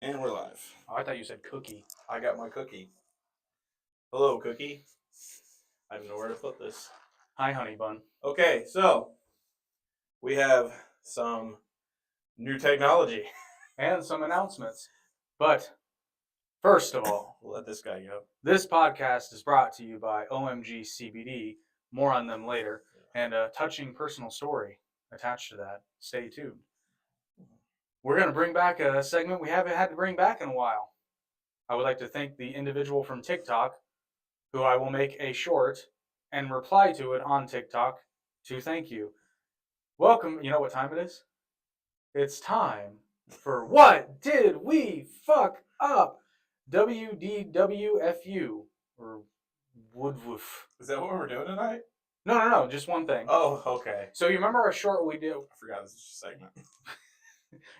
And we're live. Oh, I thought you said cookie. I got my cookie. Hello, cookie. I don't know where to put this. Hi, honey bun. Okay, so we have some new technology. And some announcements. But first of all, We'll let this guy go. this podcast is brought to you by OMG CBD. More on them later. And a touching personal story attached to that. Stay tuned. We're going to bring back a segment we haven't had to bring back in a while. I would like to thank the individual from TikTok, who I will make a short and reply to it on TikTok to thank you. Welcome. You know what time it is? It's time for What Did We Fuck Up? WDWFU. Or Woodwoof. Is that what we're doing tonight? No. Just one thing. Oh, okay. So you remember our short we did? I forgot this is a segment.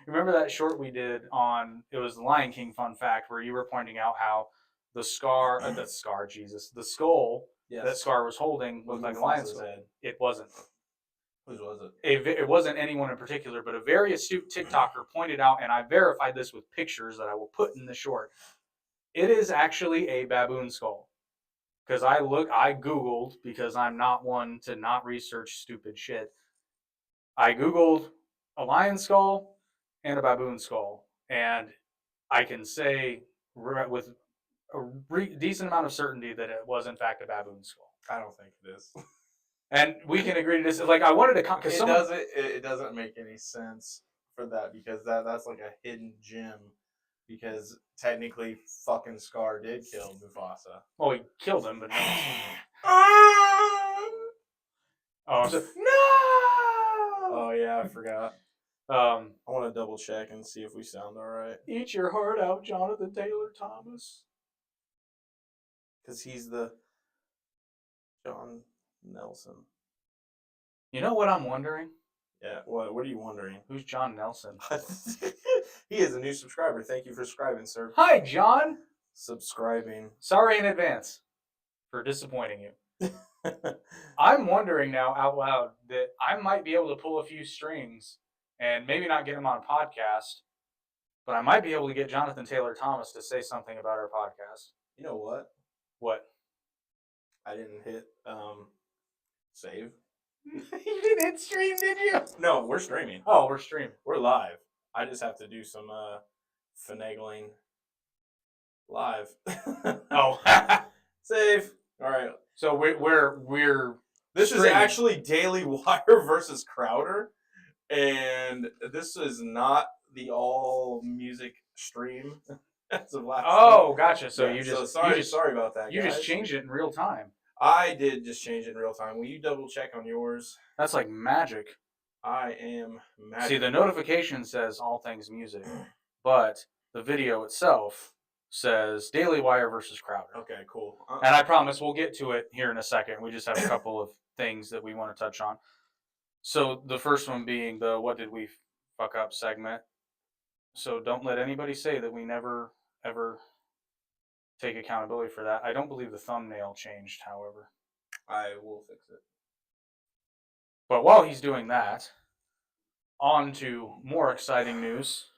Remember that short we did on, it was the Lion King fun fact, where you were pointing out how the skull that Scar was holding looked like a lion's head. It wasn't. Whose was it? It wasn't anyone in particular, but a very astute TikToker pointed out, and I verified this with pictures that I will put in the short. It is actually a baboon skull. Because I Googled, because I'm not one to not research stupid shit. I Googled a lion skull and a baboon skull, and I can say with a decent amount of certainty that it was in fact a baboon skull. I don't think it is. And we can agree to this. Like, I wanted to, because it doesn't make any sense for that, because that's like a hidden gem. Because technically, fucking Scar did kill Mufasa. Well, he killed him, but no. No! Oh yeah, I forgot. I want to double check and see if we sound all right. Eat your heart out, Jonathan Taylor Thomas. Because he's the John Nelson. You know what I'm wondering? Yeah, what are you wondering? Who's John Nelson? He is a new subscriber. Thank you for subscribing, sir. Hi, John. Subscribing. Sorry in advance for disappointing you. I'm wondering now out loud that I might be able to pull a few strings and maybe not get him on a podcast, but I might be able to get Jonathan Taylor Thomas to say something about our podcast. You know what? What? I didn't hit save. You didn't hit stream, did you? No, we're streaming. Oh, we're streaming. We're live. I just have to do some finagling live. Oh. Save. All right. So we're This streaming. is actually Dailywire VS Crowder, and this is not the all music stream as of last Oh, gotcha. So yeah, you just sorry about that. You guys. just changed it in real time. I did just change it in real time. Will you double check on yours? That's like magic. I am magic. See, the notification says all things music, but the video itself says Dailywire VS Crowder. Okay, cool. And I promise we'll get to it here in a second. We just have a couple of things that we want to touch on. So the first one being the What Did We Fuck Up segment. So don't let anybody say that we never, ever take accountability for that. I don't believe the thumbnail changed, however. I will fix it. But while he's doing that, on to more exciting news.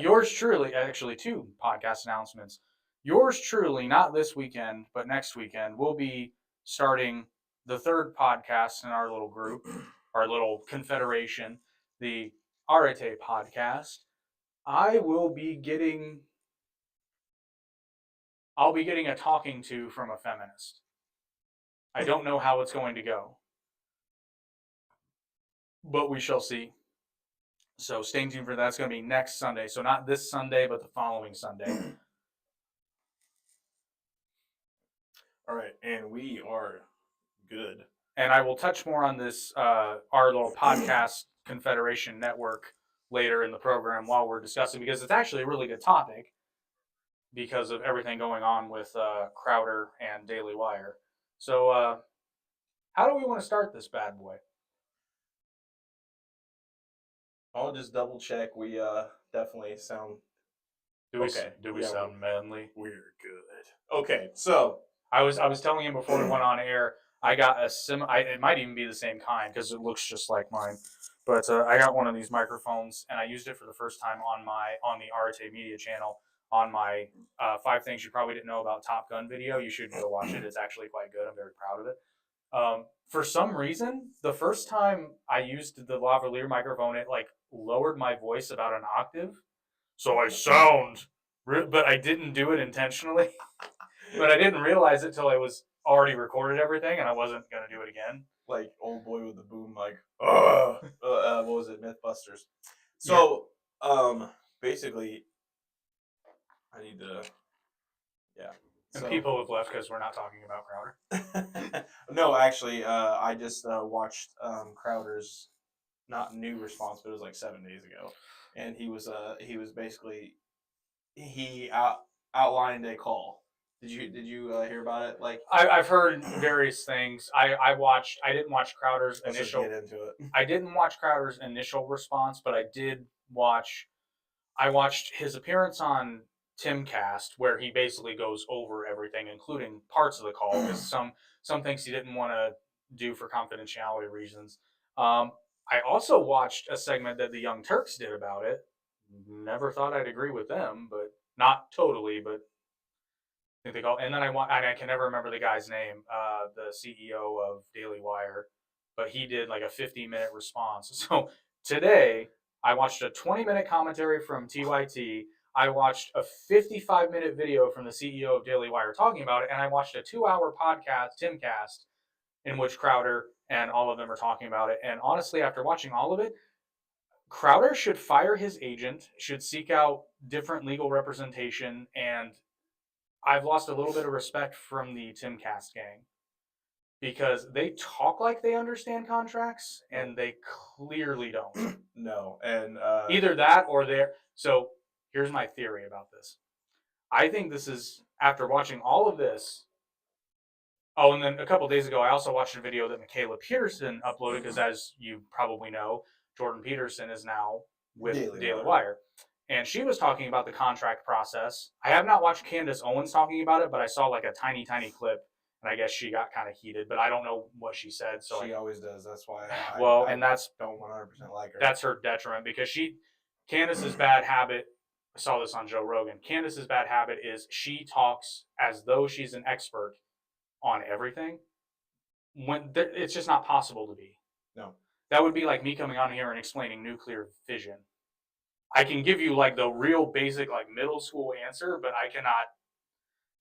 Yours truly, actually 2 podcast announcements. Yours truly, not this weekend, but next weekend, we'll be starting the 3rd podcast in our little group, our little confederation, the Arete podcast. I'll be getting a talking to from a feminist. I don't know how it's going to go, but we shall see. So stay tuned for that. It's going to be next Sunday. So not this Sunday, but the following Sunday. All right, and we are good. And I will touch more on this, our little podcast confederation network later in the program while we're discussing, because it's actually a really good topic because of everything going on with Crowder and Dailywire. So how do we want to start this bad boy? I'll just double check. We definitely sound. Do we sound manly? We're good. Okay, so I was telling him before we went on air. I got a it might even be the same kind because it looks just like mine. But I got one of these microphones, and I used it for the first time on the Arte Media channel on my 5 things you probably didn't know about Top Gun video. You should go watch it. It's actually quite good. I'm very proud of it. For some reason, the first time I used the lavalier microphone, it like lowered my voice about an octave, so I sound. But I didn't do it intentionally. But I didn't realize it till I was already recorded everything, and I wasn't gonna do it again. Like old boy with the boom mic. What was it? Mythbusters. So, basically, I need to. Yeah. And people have left because we're not talking about Crowder. No, actually, I just watched Crowder's not new response, but it was like 7 days ago, and he was basically he outlined a call. Did you hear about it? Like I've heard various things. I didn't watch Crowder's let's initial. Just get into it. I didn't watch Crowder's initial response, but I did watch. I watched his appearance on Timcast, where he basically goes over everything, including parts of the call, because some things he didn't want to do for confidentiality reasons. I also watched a segment that the Young Turks did about it. Never thought I'd agree with them, but not totally. But I think they call. And then I can never remember the guy's name, the CEO of Dailywire, but he did like a 50-minute response. So today I watched a 20-minute commentary from TYT. I watched a 55-minute video from the CEO of Dailywire talking about it, and I watched a 2-hour podcast, Timcast, in which Crowder and all of them are talking about it. And honestly, after watching all of it, Crowder should fire his agent, should seek out different legal representation, and I've lost a little bit of respect from the Timcast gang because they talk like they understand contracts, and they clearly don't. No, and either that or they're so. Here's my theory about this. I think this is after watching all of this. Oh, and then a couple days ago, I also watched a video that Michaela Peterson uploaded because, as you probably know, Jordan Peterson is now with Dailywire. And she was talking about the contract process. I have not watched Candace Owens talking about it, but I saw like a tiny clip, and I guess she got kind of heated, but I don't know what she said. So she always does. That's why I don't 100% like her. That's her detriment because Candace's bad habit, I saw this on Joe Rogan, Candace's bad habit is she talks as though she's an expert on everything when it's just not possible to be. No. That would be like me coming on here and explaining nuclear fission. I can give you like the real basic like middle school answer, but I cannot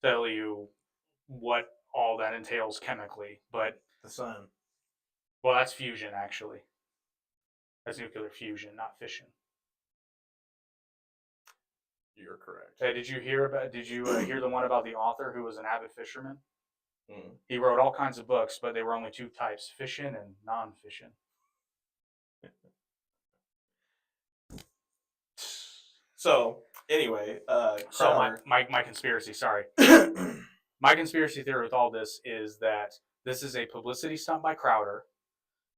tell you what all that entails chemically. But the sun. Well, that's fusion actually. That's nuclear fusion, not fission. You're correct. Did you hear the one about the author who was an avid fisherman? Mm. He wrote all kinds of books, but they were only 2 types: fission and non-fission. So anyway, so my conspiracy. Sorry, my conspiracy theory with all this is that this is a publicity stunt by Crowder,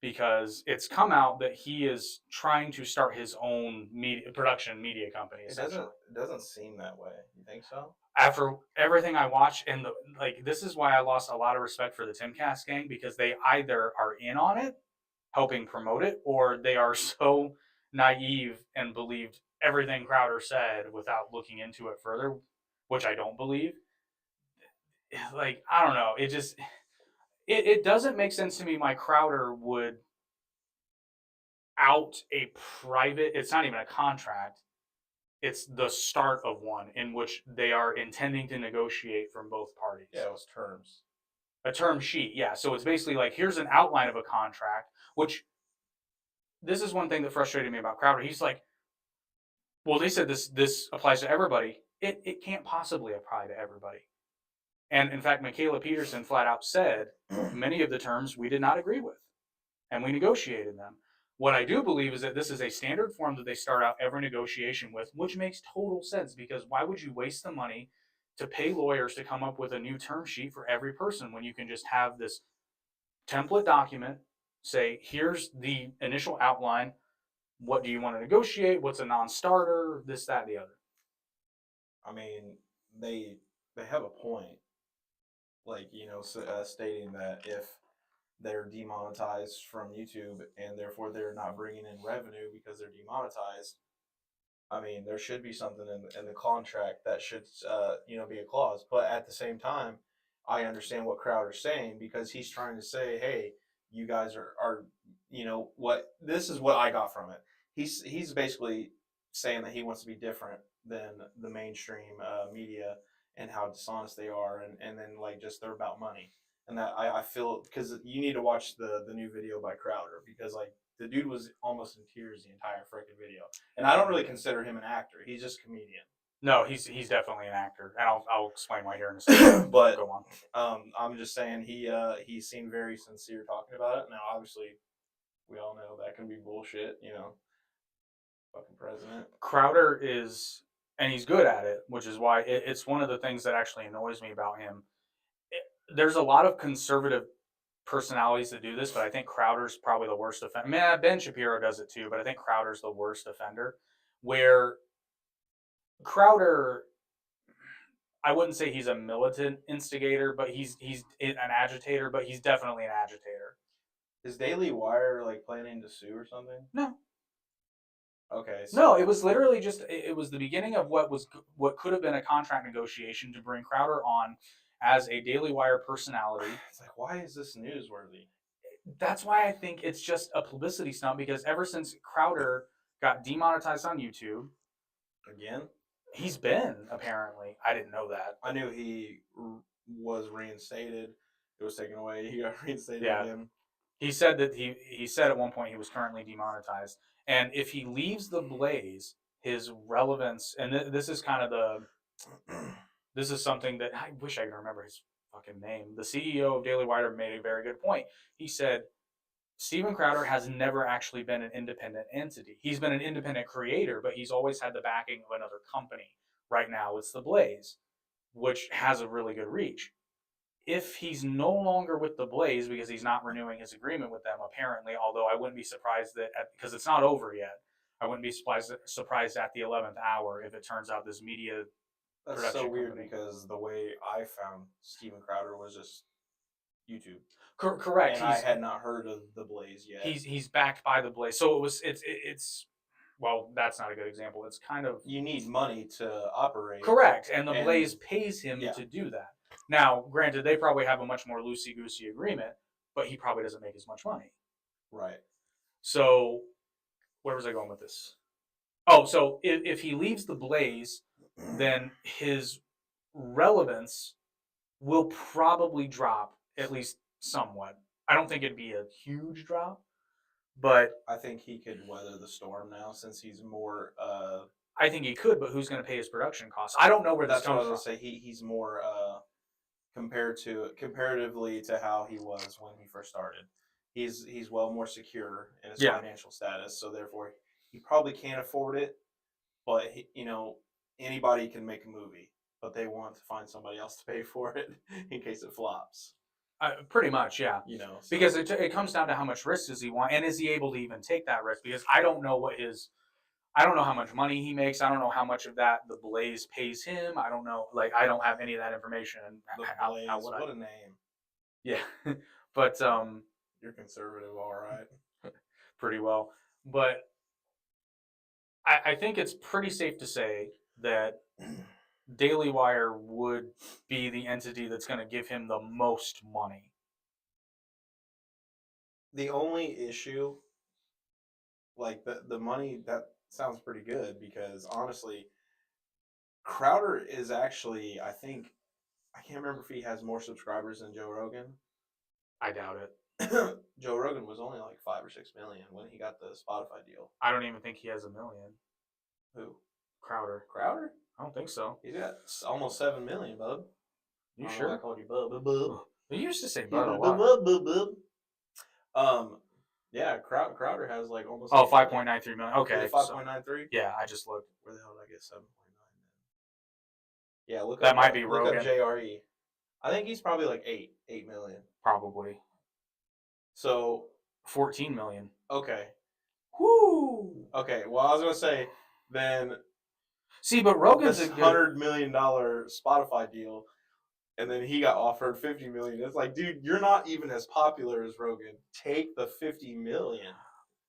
because it's come out that he is trying to start his own production media company. It doesn't seem that way. You think so? After everything I watched, and this is why I lost a lot of respect for the Timcast gang, because they either are in on it, helping promote it, or they are so naive and believed everything Crowder said without looking into it further, which I don't believe. Like, I don't know. It doesn't make sense to me why Crowder would out a private, it's not even a contract, it's the start of one in which they are intending to negotiate from both parties. Yeah, it was terms. A term sheet, yeah. So it's basically like, here's an outline of a contract, which this is one thing that frustrated me about Crowder. He's like, well, they said this applies to everybody. It can't possibly apply to everybody. And in fact, Michaela Peterson flat out said many of the terms we did not agree with, and we negotiated them. What I do believe is that this is a standard form that they start out every negotiation with, which makes total sense, because why would you waste the money to pay lawyers to come up with a new term sheet for every person when you can just have this template document, say, here's the initial outline, what do you want to negotiate, what's a non-starter, this, that, the other. I mean, they have a point, like, stating that if they're demonetized from YouTube, and therefore they're not bringing in revenue because they're demonetized. I mean, there should be something in the contract that should, be a clause. But at the same time, I understand what Crowder's saying because he's trying to say, hey, you guys are what this is what I got from it. He's basically saying that he wants to be different than the mainstream media and how dishonest they are, and then like just they're about money. And that I feel because you need to watch the new video by Crowder because like the dude was almost in tears the entire freaking video. And I don't really consider him an actor. He's just a comedian. No, he's definitely an actor, and I'll explain why here in a second. But go on. I'm just saying he seemed very sincere talking about it. Now, obviously, we all know that can be bullshit. Fucking president. Crowder is, and he's good at it, which is why it's one of the things that actually annoys me about him. There's a lot of conservative personalities that do this, but I think Crowder's probably the worst offender. I mean, Ben Shapiro does it too, but I think Crowder's the worst offender. Where Crowder, I wouldn't say he's a militant instigator, but he's an agitator, but he's definitely an agitator. Is Dailywire like planning to sue or something? No. Okay. So. No, it was literally just it was the beginning of what could have been a contract negotiation to bring Crowder on as a Dailywire personality. It's like, why is this newsworthy? That's why I think it's just a publicity stunt because ever since Crowder got demonetized on YouTube, again, he's been apparently. I didn't know that. I knew he was reinstated. It was taken away. He got reinstated again. He said that he said at one point he was currently demonetized, and if he leaves the blaze, his relevance, and this is kind of this is something that I wish I could remember his fucking name. The CEO of Dailywire made a very good point. He said Steven Crowder has never actually been an independent entity. He's been an independent creator, but he's always had the backing of another company. Right now, it's the Blaze, which has a really good reach. If he's no longer with the Blaze because he's not renewing his agreement with them, apparently, although I wouldn't be surprised that because it's not over yet, I wouldn't be surprised at the 11th hour if it turns out this media. That's so weird because the way I found Steven Crowder was just YouTube. Correct. And I had not heard of the Blaze yet. He's backed by the Blaze, so it's well, that's not a good example. It's kind of you need money to operate. Correct, and the Blaze pays him to do that. Now, granted, they probably have a much more loosey-goosey agreement, but he probably doesn't make as much money. Right. So, where was I going with this? Oh, so if he leaves the Blaze, then his relevance will probably drop at least somewhat. I don't think it'd be a huge drop, but I think he could weather the storm now since he's more. I think he could, but who's going to pay his production costs? I don't know where this comes from. That's what I was going to say. He's more comparatively to how he was when he first started. He's well more secure in his financial status, so therefore he probably can't afford it. But anybody can make a movie, but they want to find somebody else to pay for it in case it flops. Pretty much, yeah. Because it comes down to how much risk does he want, and is he able to even take that risk? Because I don't know I don't know how much money he makes. I don't know how much of that the Blaze pays him. I don't know. Like, I don't have any of that information. The Blaze, what a name. Yeah, but you're conservative, all right. Pretty well, but I think it's pretty safe to say that Dailywire would be the entity that's going to give him the most money. The only issue, like the money, that sounds pretty good because honestly, Crowder is actually, I can't remember if he has more subscribers than Joe Rogan. I doubt it. Joe Rogan was only like 5 or 6 million when he got the Spotify deal. I don't even think he has 1 million. Who? Crowder. Crowder? I don't think so. He's got almost 7 million, bub. You sure? I called you bub. Bub. You used to say bub a lot. Bub. Yeah, Crowder has like almost. 5.93 million. Okay. 5.93? Yeah, I just looked. Where the hell did I get 7.9 then? Yeah, look. That might be Rogan. Look up JRE. I think he's probably like 8 million. Probably. So 14 million. Okay. Whoo. Okay. Well, I was gonna say then. See, but Rogan's this $100 million Spotify deal. and then he got offered 50 million. It's like, dude, you're not even as popular as Rogan. Take the 50 million.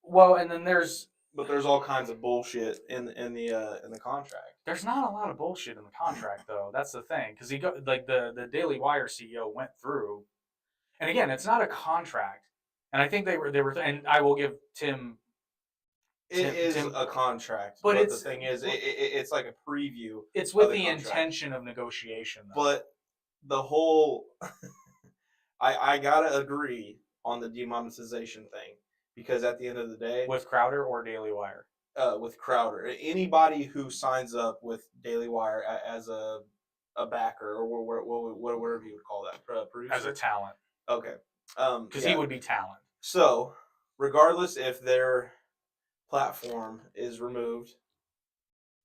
Well, and then there's all kinds of bullshit in the contract. There's not a lot of bullshit in the contract though. That's the thing, because he got like the Daily Wire CEO went through, and again, it's not a contract, and I think they were, and I will give Tim. It is a contract, but the it's thing is, it's like a preview. It's with of the contract. intention of negotiation, though. But the whole, I gotta agree on the demonetization thing, because at the end of the day, with Crowder or Daily Wire, with Crowder, anybody who signs up with Daily Wire as a backer or whatever you would call that, producer, as a talent, okay, because he would be talent. So, regardless if their platform is removed,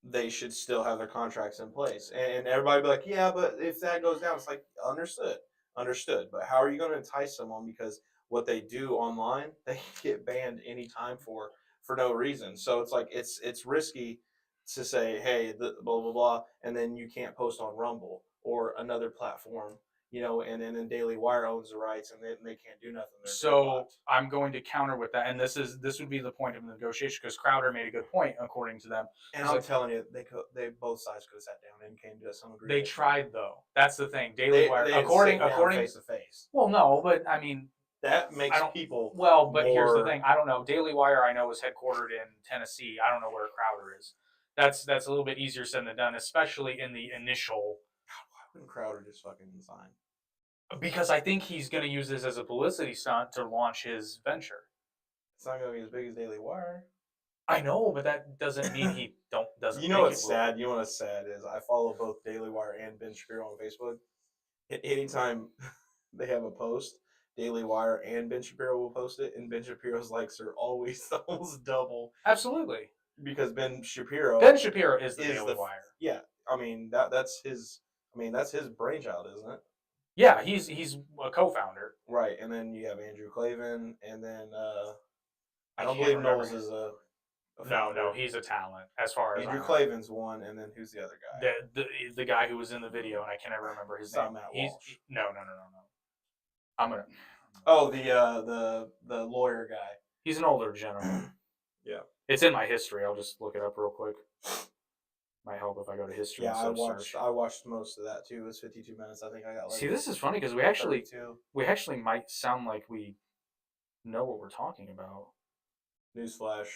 they should still have their contracts in place. And everybody be like, yeah, but if that goes down, it's like, understood. But how are you going to entice someone? Because what they do online, they get banned anytime for no reason. So it's like, it's risky to say, hey, blah, blah, blah, and then you can't post on Rumble or another platform. And then Daily Wire owns the rights, and they can't do nothing. So I'm going to counter with that, and this would be the point of the negotiation, because Crowder made a good point according to them. And I'm telling you, they both sides could have sat down and came to some agreement. They tried though. That's the thing. Daily Wire, according face to face. Well, no, but I mean that makes people. Well, but here's the thing. I don't know. Daily Wire, I know, is headquartered in Tennessee. I don't know where Crowder is. That's a little bit easier said than done, especially in the initial. God, why wouldn't Crowder just fucking sign? Because I think he's going to use this as a publicity stunt to launch his venture. It's not going to be as big as Daily Wire. I know, but that doesn't mean he doesn't. You know what's sad? You know what's sad is I follow both Daily Wire and Ben Shapiro on Facebook. And anytime they have a post, Daily Wire and Ben Shapiro will post it, and Ben Shapiro's likes are always almost double. Absolutely. Because Ben Shapiro is the Daily Wire. Yeah, I mean that's his. I mean that's his brainchild, isn't it? Yeah, he's a co-founder. Right, and then you have Andrew Klavan, and then I don't believe Knowles is a no, he's a talent as far as Andrew Klavan's one, and then who's the other guy? The guy who was in the video, and I can never remember his name. Matt Walsh. No. I'm gonna. Oh, the lawyer guy. He's an older gentleman. Yeah, it's in my history. I'll just look it up real quick. Might help if I go to history. Yeah, I watched most of that too. It was 52 minutes. I think I got. See, this is funny because we actually might sound like we know what we're talking about. Newsflash,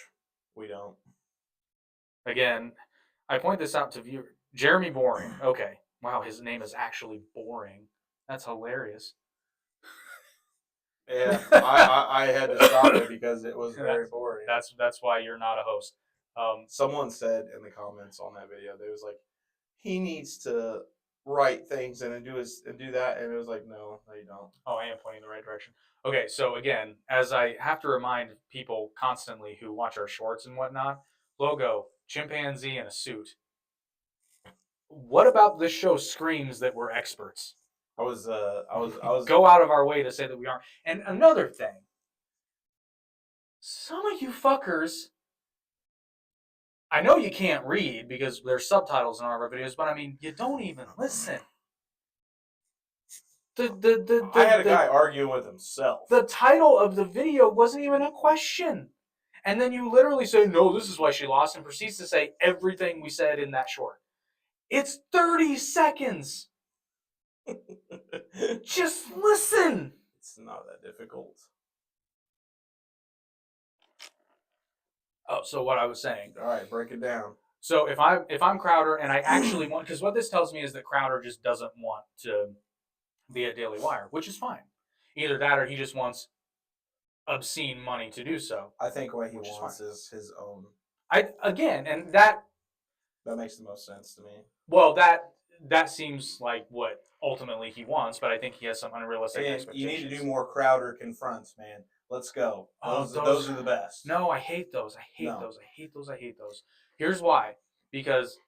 we don't. Again, I point this out to viewers. Jeremy Boring. Okay, wow, his name is actually Boring. That's hilarious. Yeah, I had to stop it because it was very boring. That's why you're not a host. Someone said in the comments on that video, they was like, he needs to write things and do that, and it was like, no, you don't. Oh, I am pointing in the right direction. Okay, so again, as I have to remind people constantly who watch our shorts and whatnot, logo, chimpanzee in a suit. What about this show screams that we're experts? I was go out of our way to say that we aren't. And another thing, some of you fuckers, I know you can't read because there's subtitles in all of our videos, but I mean, you don't even listen. I had a guy arguing with himself. The title of the video wasn't even a question. And then you literally say, no, this is why she lost, and proceeds to say everything we said in that short. It's 30 seconds. Just listen. It's not that difficult. Oh, so what I was saying. All right, break it down. So if I'm Crowder and I actually want, because what this tells me is that Crowder just doesn't want to be at Daily Wire, which is fine. Either that or he just wants obscene money to do so. I think what he wants is his own. And that makes the most sense to me. Well, that seems like what ultimately he wants, but I think he has some unrealistic expectations. You need to do more Crowder confronts, man. Let's go. Those are the best. No, I hate those. I hate those. Here's why. Because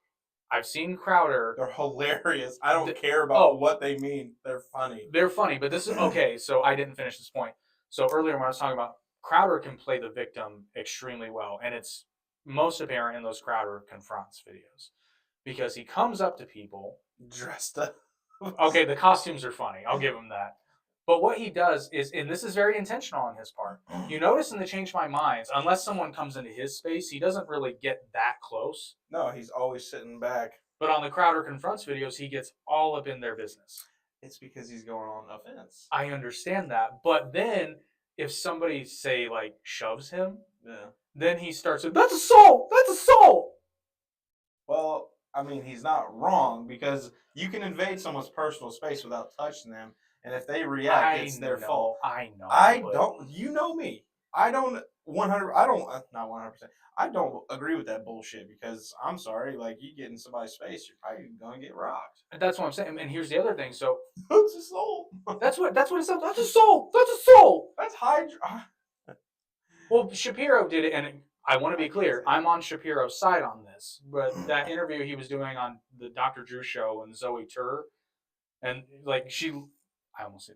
I've seen Crowder. They're hilarious. I don't care about what they mean. They're funny. They're funny, but this is okay. So I didn't finish this point. So earlier when I was talking about Crowder can play the victim extremely well, and it's most apparent in those Crowder confronts videos, because he comes up to people dressed up. Okay, the costumes are funny. I'll give him that. But what he does is, and this is very intentional on his part. You notice in the Change My Minds, unless someone comes into his space, he doesn't really get that close. No, he's always sitting back. But on the Crowder Confronts videos, he gets all up in their business. It's because he's going on offense. I understand that. But then if somebody, say, like, shoves him, Yeah. then he starts with, that's assault! That's assault! Well, I mean, he's not wrong because you can invade someone's personal space without touching them, and if they react, it's their fault. I know. I don't. You know me. I don't 100. I don't not 100%. I don't agree with that bullshit because I'm sorry. Like you get in somebody's space, you're probably gonna get rocked. That's what I'm saying. And here's the other thing. So That's assault. that's what it sounds. That's assault. That's assault. That's hydra. Well, Shapiro did it, and I want to be clear. I'm on Shapiro's side on this. But that interview he was doing on the Dr. Drew show and Zoe Tur, and like I almost said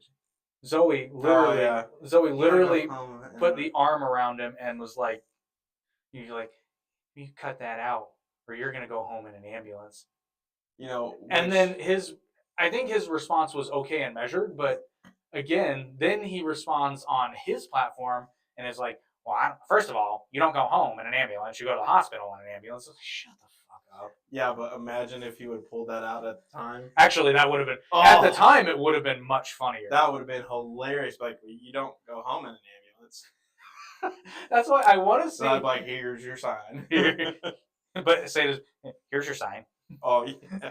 Zoe literally put the arm around him and was like, "You cut that out, or you're gonna go home in an ambulance." You know, and then I think his response was okay and measured, but again, then he responds on his platform and is like, well, first of all, you don't go home in an ambulance, you go to the hospital in an ambulance. Like, shut the fuck up. Yeah, but imagine if you would pulled that out at the time. Actually, that would have been, at the time, it would have been much funnier. That would have been hilarious. Like, you don't go home in an ambulance. That's why I want to see. So I'd be like, here's your sign. But say this, here's your sign. Oh, yeah.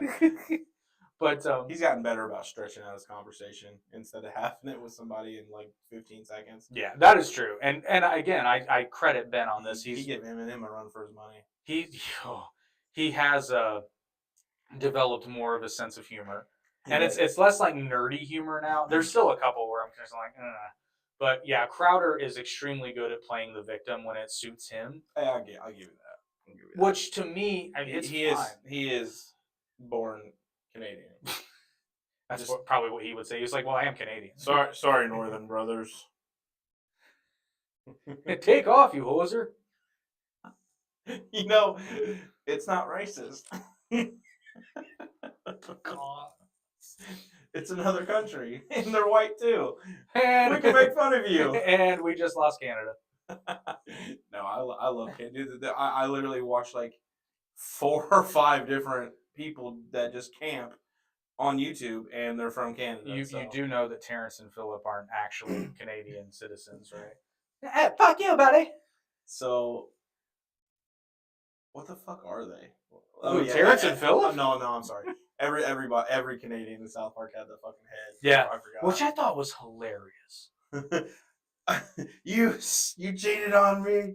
But he's gotten better about stretching out his conversation instead of having it with somebody in like 15 seconds. Yeah, that is true. And again, I credit Ben on this. He gave him a run for his money. He has developed more of a sense of humor, and it's less like nerdy humor now. There's still a couple where I'm just like, but yeah, Crowder is extremely good at playing the victim when it suits him. Hey, I'll give you that. Which to me, he is born Canadian. That's probably what he would say. He's like, well, I am Canadian. Sorry, Northern brothers. Take off, you hoser. You know, it's not racist. God. It's another country, and they're white too. And we can make fun of you. And we just lost Canada. No, I love Canada. I literally watch like 4 or 5 different people that just camp on YouTube, and they're from Canada. You do know that Terrence and Phillip aren't actually Canadian citizens, right? Hey, fuck you, buddy. So, what the fuck are they? Oh, yeah, Terrence and Phillip? No, I'm sorry. Every Canadian in South Park had the fucking head. Yeah, I forgot. which I thought was hilarious. You cheated on me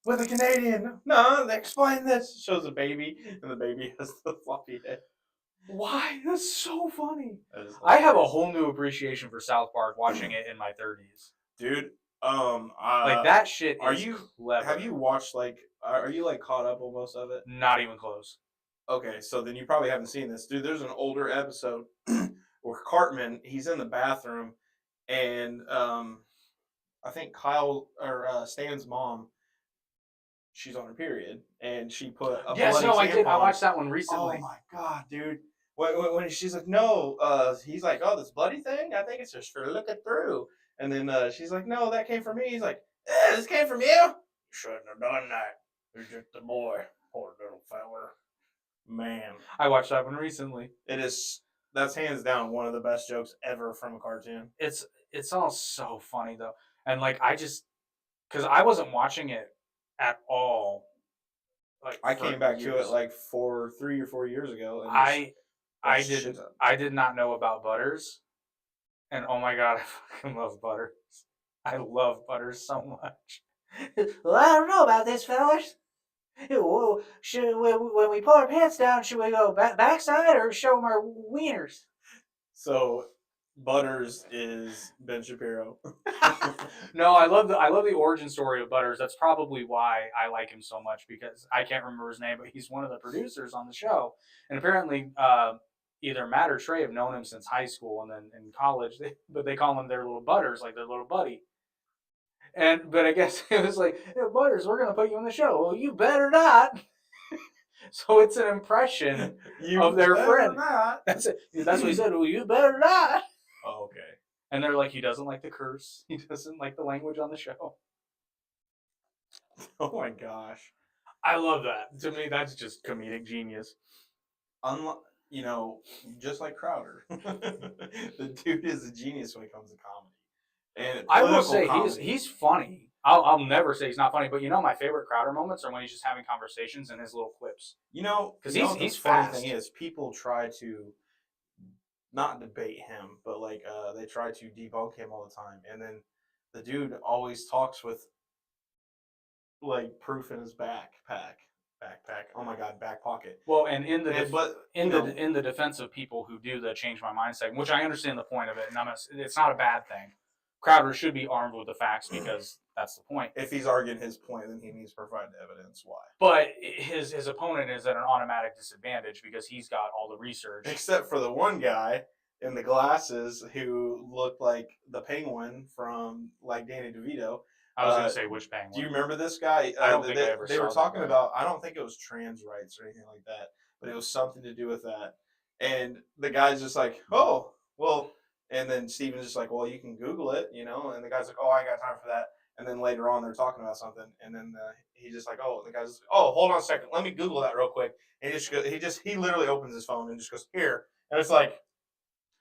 with a Canadian. No, explain this. Shows a baby, and the baby has the floppy head. Why? That's so funny. I have a whole new appreciation for South Park watching it in my 30s. Dude, like that shit is clever. Have you watched are you like caught up on most of it? Not even close. Okay, so then you probably haven't seen this. Dude, there's an older episode where Cartman, he's in the bathroom, and I think Kyle or Stan's mom, she's on her period, and she put a bloody I did. I watched that one recently. Oh my god, dude! When she's like, no, he's like, oh, this bloody thing, I think it's just for looking through, and then she's like, no, that came from me. He's like, this came from you. You shouldn't have done that. You're just a boy, poor little feller. Man, I watched that one recently. That's hands down one of the best jokes ever from a cartoon. It's all so funny though, and like because I wasn't watching it at all. Like I came back to it like 3 or 4 years ago. And I did not know about Butters, and oh my god, I fucking love Butters. I love Butters so much. Well, I don't know about this, fellas. Should when we pull our pants down, should we go backside or show them our wieners? So, Butters is Ben Shapiro. No, I love the origin story of Butters. That's probably why I like him so much, because I can't remember his name, but he's one of the producers on the show. And apparently, either Matt or Trey have known him since high school, and then in college, but they call him their little Butters, like their little buddy. But I guess it was like, hey, Butters, we're gonna put you on the show. Well, you better not. So it's an impression of their friend. Not. That's it. That's what he said. Well, you better not. Oh, okay. And they're like, he doesn't like the curse. He doesn't like the language on the show. Oh my gosh. I love that. To me, that's just comedic genius. You know, just like Crowder, the dude is a genius when it comes to comedy. And I will say comedy. he's funny. I'll never say he's not funny, but you know my favorite Crowder moments are when he's just having conversations and his little clips. You know, because he's funny fast. Thing is, people try to not debate him, but like they try to debunk him all the time, and then the dude always talks with like proof in his backpack. Oh my god, back pocket. Well, and in the the defense of people who do the change my mind segment, which I understand the point of it, and it's not a bad thing. Crowder should be armed with the facts because that's the point. If he's arguing his point, then he needs to provide the evidence why. But his opponent is at an automatic disadvantage because he's got all the research. Except for the one guy in the glasses who looked like the Penguin from like Danny DeVito. I was going to say which Penguin. Do you remember this guy? I don't think I ever saw. They were talking about. I don't think it was trans rights or anything like that, but it was something to do with that. And the guy's just like, oh, well. And then Steven's just like, well, you can Google it, you know. And the guy's like, oh, I ain't got time for that. And then later on, they're talking about something, and then he's just like, oh, the guy's just, oh, hold on a second, let me Google that real quick. And he literally opens his phone and just goes here, and it's like,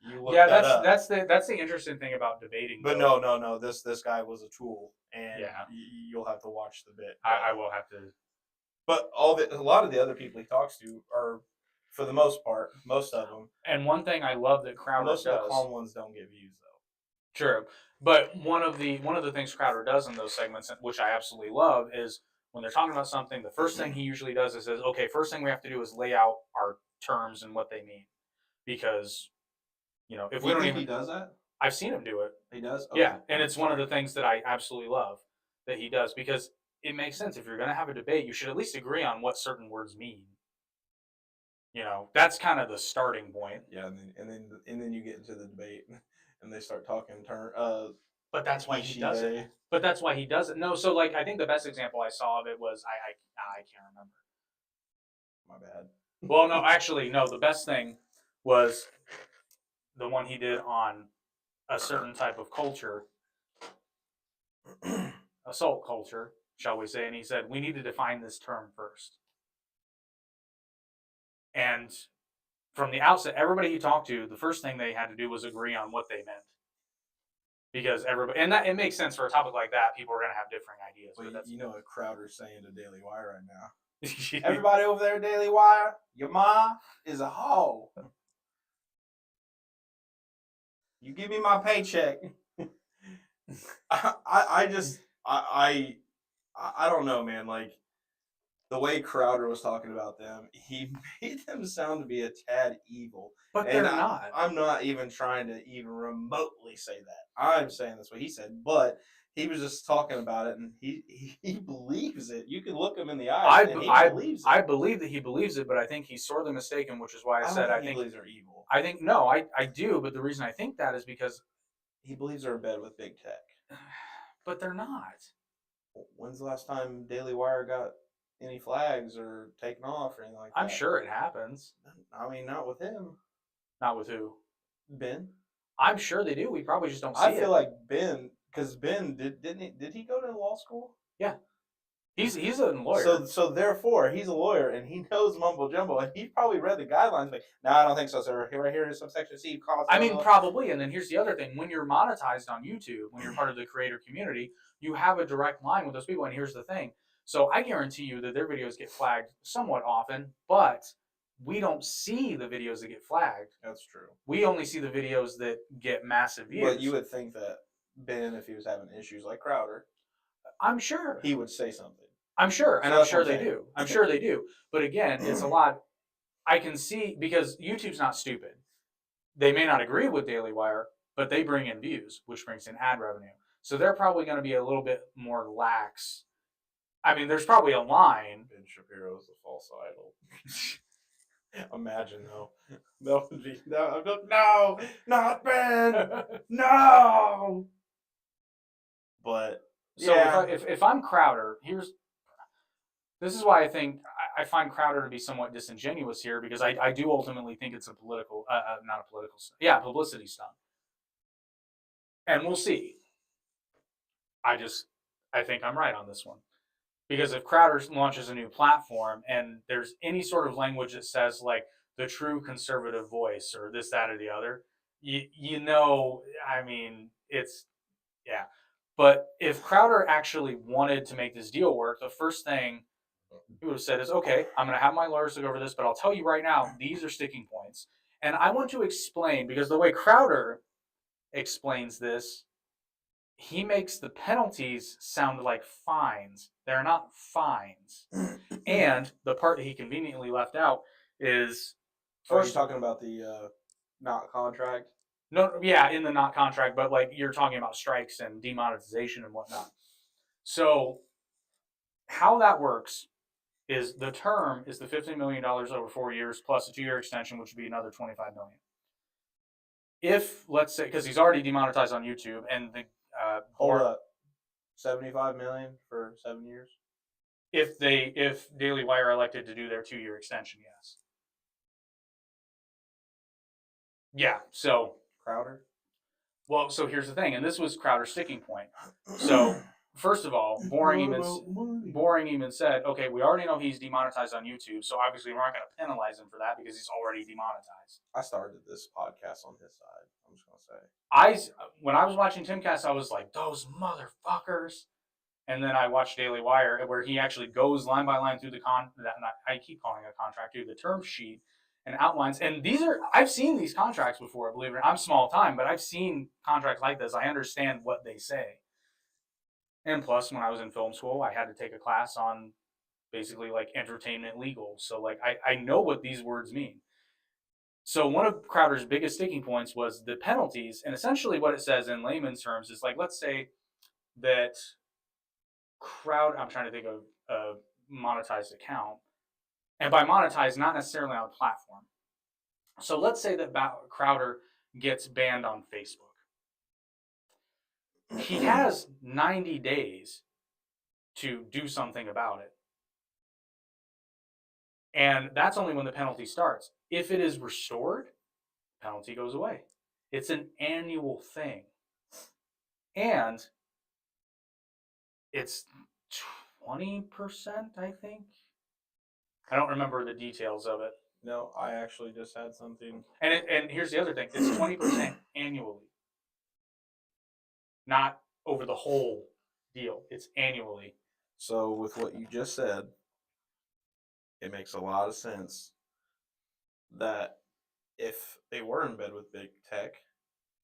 you look that up. that's the interesting thing about debating. But though. no, this guy was a tool, and yeah, you'll have to watch the bit. I will have to. But a lot of the other people he talks to are, for the most part, most of them. And one thing I love that Crowder most does. Most of the calm ones don't get views though. True, but one of the things Crowder does in those segments, which I absolutely love, is when they're talking about something, the first thing he usually does is says, okay, first thing we have to do is lay out our terms and what they mean, because you know if we don't even he does that. I've seen him do it. He does. Okay. Yeah, and it's one of the things that I absolutely love that he does because it makes sense. If you're going to have a debate, you should at least agree on what certain words mean. You know, that's kind of the starting point. Yeah, and then you get into the debate, and they start talking But that's why he does it. But that's why he does it. No, so like I think the best example I saw of it was I can't remember. My bad. Well, no, actually, no. The best thing was the one he did on a certain type of culture, assault culture, shall we say? And he said we need to define this term first. And from the outset, everybody he talked to, the first thing they had to do was agree on what they meant. Because everybody, and that it makes sense for a topic like that, people are going to have different ideas. Well, but you know what Crowder's saying to Dailywire right now. Everybody over there at Dailywire, your ma is a hoe. You give me my paycheck. I don't know, man. Like, the way Crowder was talking about them, he made them sound to be a tad evil. But they're not. I'm not even trying to even remotely say that. I'm saying that's what he said. But he was just talking about it, and he believes it. You can look him in the eyes, and he believes it. I believe that he believes it, but I think he's sorely mistaken, which is why I said I think he believes they're evil. I think, no, I do, but the reason I think that is because he believes they're in bed with big tech. But they're not. When's the last time Dailywire got any flags or taken off or anything like that? I'm sure it happens. I mean, not with him. Not with who? Ben. I'm sure they do. We probably just don't see it. I feel like Ben, because Ben did he go to law school? Yeah. He's a lawyer. So therefore he's a lawyer and he knows mumbo jumbo and he probably read the guidelines. Like, no, I don't think so, sir. Right here is subsection C. I mean, probably. And then here's the other thing: when you're monetized on YouTube, when you're part of the creator community, you have a direct line with those people. And here's the thing: so I guarantee you that their videos get flagged somewhat often, but we don't see the videos that get flagged. That's true. We only see the videos that get massive views. But you would think that Ben, if he was having issues like Crowder, I'm sure he would say something. I'm sure, and I'm sure they do. I'm sure they do. But again, it's a lot. I can see, because YouTube's not stupid. They may not agree with Dailywire, but they bring in views, which brings in ad revenue. So they're probably going to be a little bit more lax. I mean, there's probably a line. Ben Shapiro's the false idol. Imagine though. That would be no, not Ben. No. But so yeah. if I'm Crowder, here's This is why I think I find Crowder to be somewhat disingenuous here because I do ultimately think it's a political, not a political, publicity stunt, and we'll see. I just I think I'm right on this one because if Crowder launches a new platform and there's any sort of language that says like the true conservative voice or this, that, or the other, I mean, it's yeah. But if Crowder actually wanted to make this deal work, the first thing he would have said is, okay, I'm going to have my lawyers look over this, but I'll tell you right now, these are sticking points. And I want to explain, because the way Crowder explains this, he makes the penalties sound like fines. They're not fines. And the part that he conveniently left out is Are you talking about the not contract? No, yeah, in the not contract, but like you're talking about strikes and demonetization and whatnot. So how that works is the term is the $50 million over 4 years plus a 2-year extension, which would be another $25 million. If let's say because he's already demonetized on YouTube and the hold up, 75 million for 7 years. If Dailywire elected to do their 2-year extension, yes. Yeah. So Crowder. Well, so here's the thing, and this was Crowder's sticking point. So first of all, Boring even said, okay, we already know he's demonetized on YouTube, so obviously we're not going to penalize him for that because he's already demonetized. I started this podcast on his side. I'm just going to say. When I was watching Timcast, I was like, those motherfuckers. And then I watched Daily Wire, where he actually goes line by line through I keep calling it a contract, the term sheet, and outlines. And I've seen these contracts before, believe it or not. I'm small time, but I've seen contracts like this. I understand what they say. And plus, when I was in film school, I had to take a class on basically like entertainment legal. So like I know what these words mean. So one of Crowder's biggest sticking points was the penalties. And essentially what it says in layman's terms is like, let's say that I'm trying to think of a monetized account. And by monetized, not necessarily on a platform. So let's say that Crowder gets banned on Facebook. He has 90 days to do something about it. And that's only when the penalty starts. If it is restored, the penalty goes away. It's an annual thing. And it's 20%, I think. I don't remember the details of it. No, I actually just had something. And here's the other thing. It's 20% annually. Not over the whole deal. It's annually. So with what you just said, it makes a lot of sense that if they were in bed with big tech,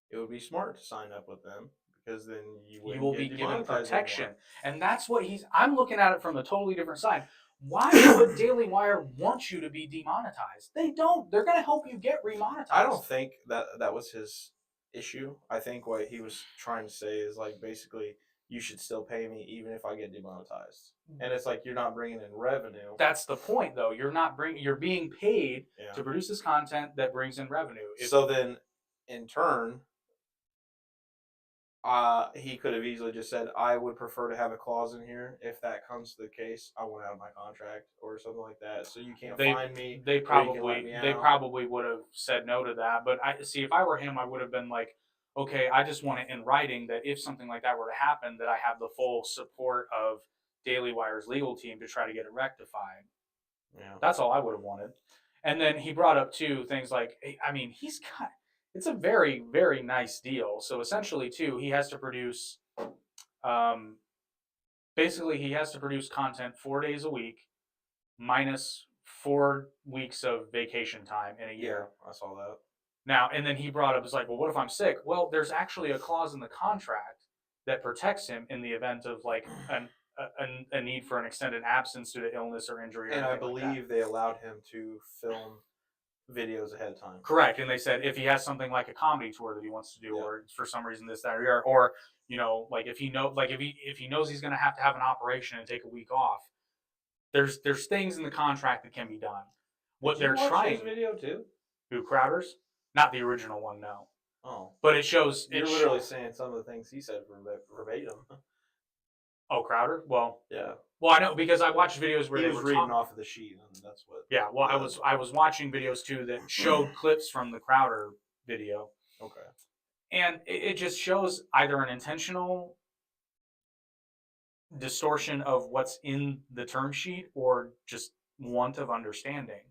it would be smart to sign up with them because then you will be given protection. Anymore. And that's what I'm looking at it from a totally different side. Why would Daily Wire want you to be demonetized? They don't. They're going to help you get remonetized. I don't think that was his issue. I think what he was trying to say is like basically you should still pay me even if I get demonetized. And it's like you're not bringing in revenue. That's the point, though. You're being paid to produce this content that brings in revenue. So then, in turn, he could have easily just said, I would prefer to have a clause in here. If that comes to the case, I want out of my contract or something like that. So you can't find me. They probably would have said no to that. But if I were him, I would have been like, okay, I just want it in writing that if something like that were to happen, that I have the full support of Daily Wire's legal team to try to get it rectified. Yeah. That's all I would have wanted. And then he brought up too things like, I mean, it's a very, very nice deal. So essentially, too, he has to produce, he has to produce content 4 days a week, minus 4 weeks of vacation time in a year. Yeah, I saw that. Now, and then he brought up, it's like, well, what if I'm sick? Well, there's actually a clause in the contract that protects him in the event of like a need for an extended absence due to illness or injury. And I believe they allowed him to film videos ahead of time. Correct. And they said if he has something like a comedy tour that he wants to do, or for some reason this, that, or like if he knows he's going to have an operation and take a week off, there's things in the contract that can be done. What they're trying. His video too? Who, Crowder's? Not the original one, no. Oh. But it shows. You're literally saying some of the things he said verbatim. Oh, Crowder? Well, Yeah. I know because I watched videos where He they was were reading off of the sheet, and that's what. Yeah, well, Yeah. I was watching videos too that showed clips from the Crowder video, Okay. and it just shows either an intentional distortion of what's in the term sheet or just want of understanding.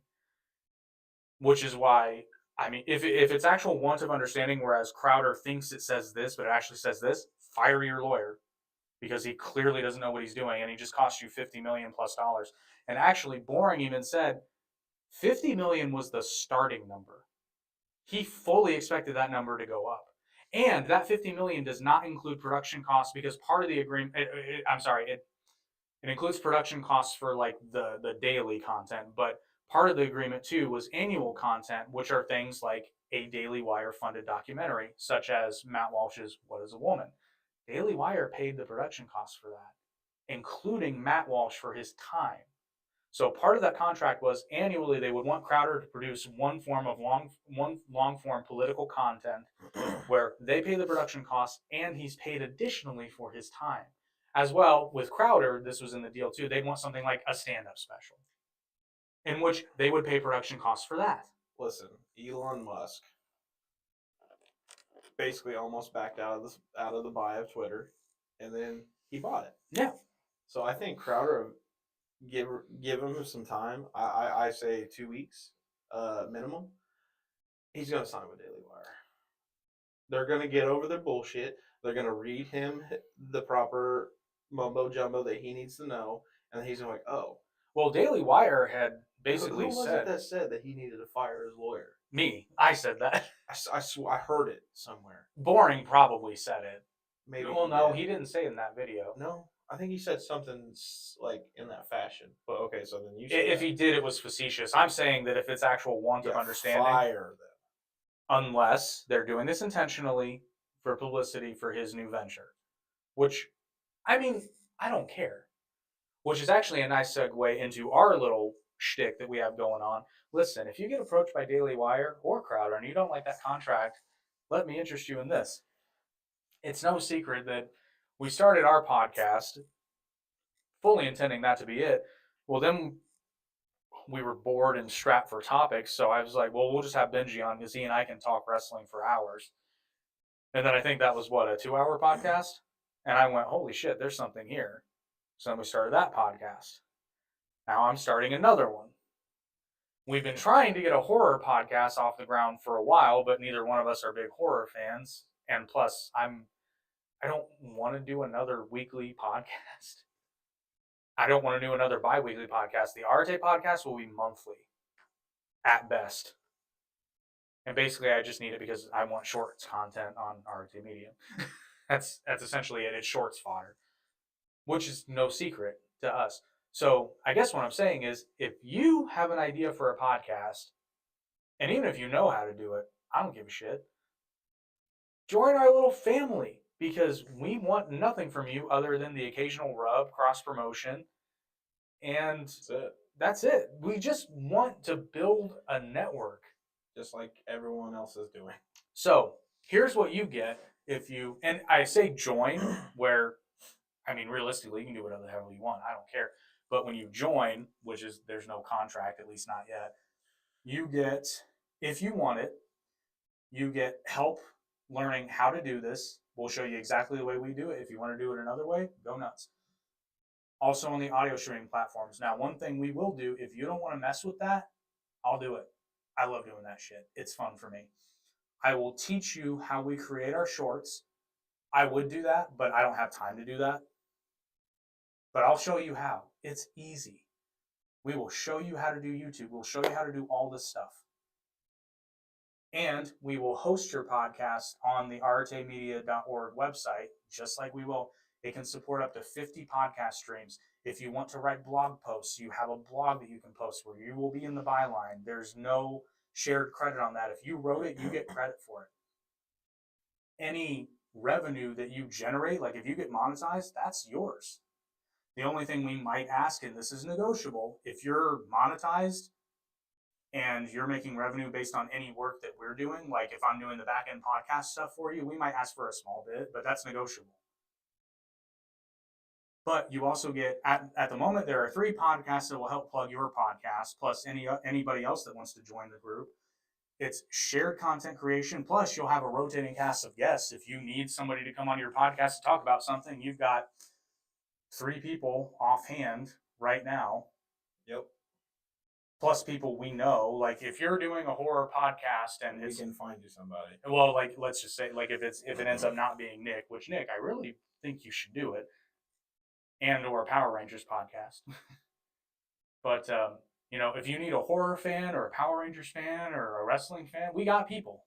Which is why, I mean, if it's actual want of understanding, whereas Crowder thinks it says this, but it actually says this, fire your lawyer because he clearly doesn't know what he's doing, and he just cost you $50 million plus. And actually, Boring even said 50 million was the starting number. He fully expected that number to go up. And that 50 million does not include production costs because part of the agreement, it includes production costs for like the daily content, but part of the agreement too was annual content, which are things like a Dailywire funded documentary, such as Matt Walsh's What is a Woman? Dailywire paid the production costs for that, including Matt Walsh for his time. So part of that contract was annually they would want Crowder to produce one long form political content where they pay the production costs and he's paid additionally for his time. As well, with Crowder, this was in the deal too, they'd want something like a stand-up special in which they would pay production costs for that. Listen, Elon Musk basically almost backed out of the buy of Twitter, and then he bought it. Yeah. So I think Crowder give him some time. I say 2 weeks minimum. He's gonna sign with Daily Wire. They're gonna get over their bullshit. They're gonna read him the proper mumbo jumbo that he needs to know, and he's gonna be like, oh. Well, Daily Wire had basically who was said it that said that he needed to fire his lawyer? Me. I said that. I heard it somewhere. Boring probably said it. Maybe. Well, no, he didn't say it in that video. No, I think he said something like in that fashion. But okay, so then you. If he did, it was facetious. I'm saying that if it's actual want of understanding, fire them. Unless they're doing this intentionally for publicity for his new venture, which, I mean, I don't care. Which is actually a nice segue into our little shtick that we have going on. Listen, if you get approached by Daily Wire or Crowder and you don't like that contract, let me interest you in this. It's no secret that we started our podcast fully intending that to be it. Well, then we were bored and strapped for topics, so I was like, well, we'll just have Benji on because he and I can talk wrestling for hours. And then I think that was what, a 2-hour podcast? And I went, holy shit, there's something here. So then we started that podcast. Now I'm starting another one. We've been trying to get a horror podcast off the ground for a while, but neither one of us are big horror fans. And plus, I don't want to do another weekly podcast. I don't want to do another bi-weekly podcast. The Arte podcast will be monthly, at best. And basically, I just need it because I want shorts content on Arte Medium. That's essentially it. It's shorts fodder, which is no secret to us. So I guess what I'm saying is, if you have an idea for a podcast, and even if you know how to do it, I don't give a shit. Join our little family because we want nothing from you other than the occasional rub, cross promotion, and that's it. We just want to build a network. Just like everyone else is doing. So here's what you get if you, and I say join, where, I mean, realistically, you can do whatever the hell you want. I don't care. But when you join, which is, there's no contract, at least not yet, you get, if you want it, you get help learning how to do this. We'll show you exactly the way we do it. If you want to do it another way, go nuts. Also on the audio streaming platforms. Now, one thing we will do, if you don't want to mess with that, I'll do it. I love doing that shit. It's fun for me. I will teach you how we create our shorts. I would do that, but I don't have time to do that. But I'll show you how. It's easy. We will show you how to do YouTube. We'll show you how to do all this stuff. And we will host your podcast on the artemedia.org website, just like we will. It can support up to 50 podcast streams. If you want to write blog posts, you have a blog that you can post where you will be in the byline. There's no shared credit on that. If you wrote it, you get credit for it. Any revenue that you generate, like if you get monetized, that's yours. The only thing we might ask, and this is negotiable, if you're monetized and you're making revenue based on any work that we're doing, like if I'm doing the back-end podcast stuff for you, we might ask for a small bit, but that's negotiable. But you also get at the moment there are 3 podcasts that will help plug your podcast, plus anybody else that wants to join the group. It's shared content creation, plus you'll have a rotating cast of guests. If you need somebody to come on your podcast to talk about something, you've got 3 people offhand right now. Yep. Plus people we know. Like if you're doing a horror podcast and we can find you somebody. Well, like let's just say like if it ends up not being Nick, which Nick, I really think you should do it, and or a Power Rangers podcast. But you know, if you need a horror fan or a Power Rangers fan or a wrestling fan, we got people.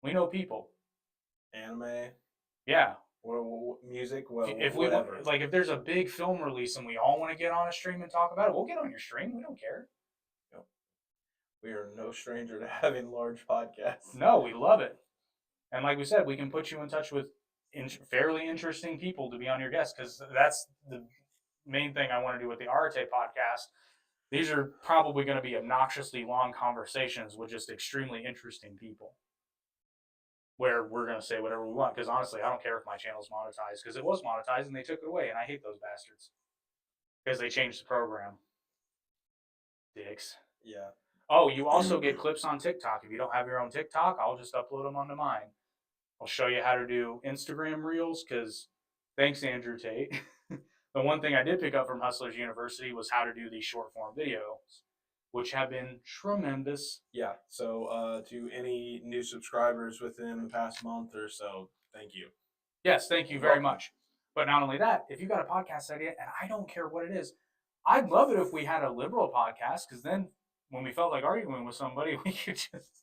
We know people. Anime. Yeah. Or music. Well, if whatever. we like, if there's a big film release and we all want to get on a stream and talk about it, we'll get on your stream. We don't care. Yep. We are no stranger to having large podcasts. No, we love it. And like we said, we can put you in touch with fairly interesting people to be on your guest, because that's the main thing I want to do with the Arte podcast. These are probably going to be obnoxiously long conversations with just extremely interesting people, where we're going to say whatever we want. Because honestly, I don't care if my channel's monetized, because it was monetized and they took it away, and I hate those bastards because they changed the program. Dicks. Yeah. Oh, you also get clips on TikTok. If you don't have your own TikTok, I'll just upload them onto mine. I'll show you how to do Instagram Reels, because thanks, Andrew Tate. The one thing I did pick up from Hustlers University was how to do these short form videos, which have been tremendous. Yeah. So to any new subscribers within the past month or so, thank you. Yes, thank you very much. But not only that, if you got a podcast idea, and I don't care what it is, I'd love it if we had a liberal podcast, because then when we felt like arguing with somebody, we could just.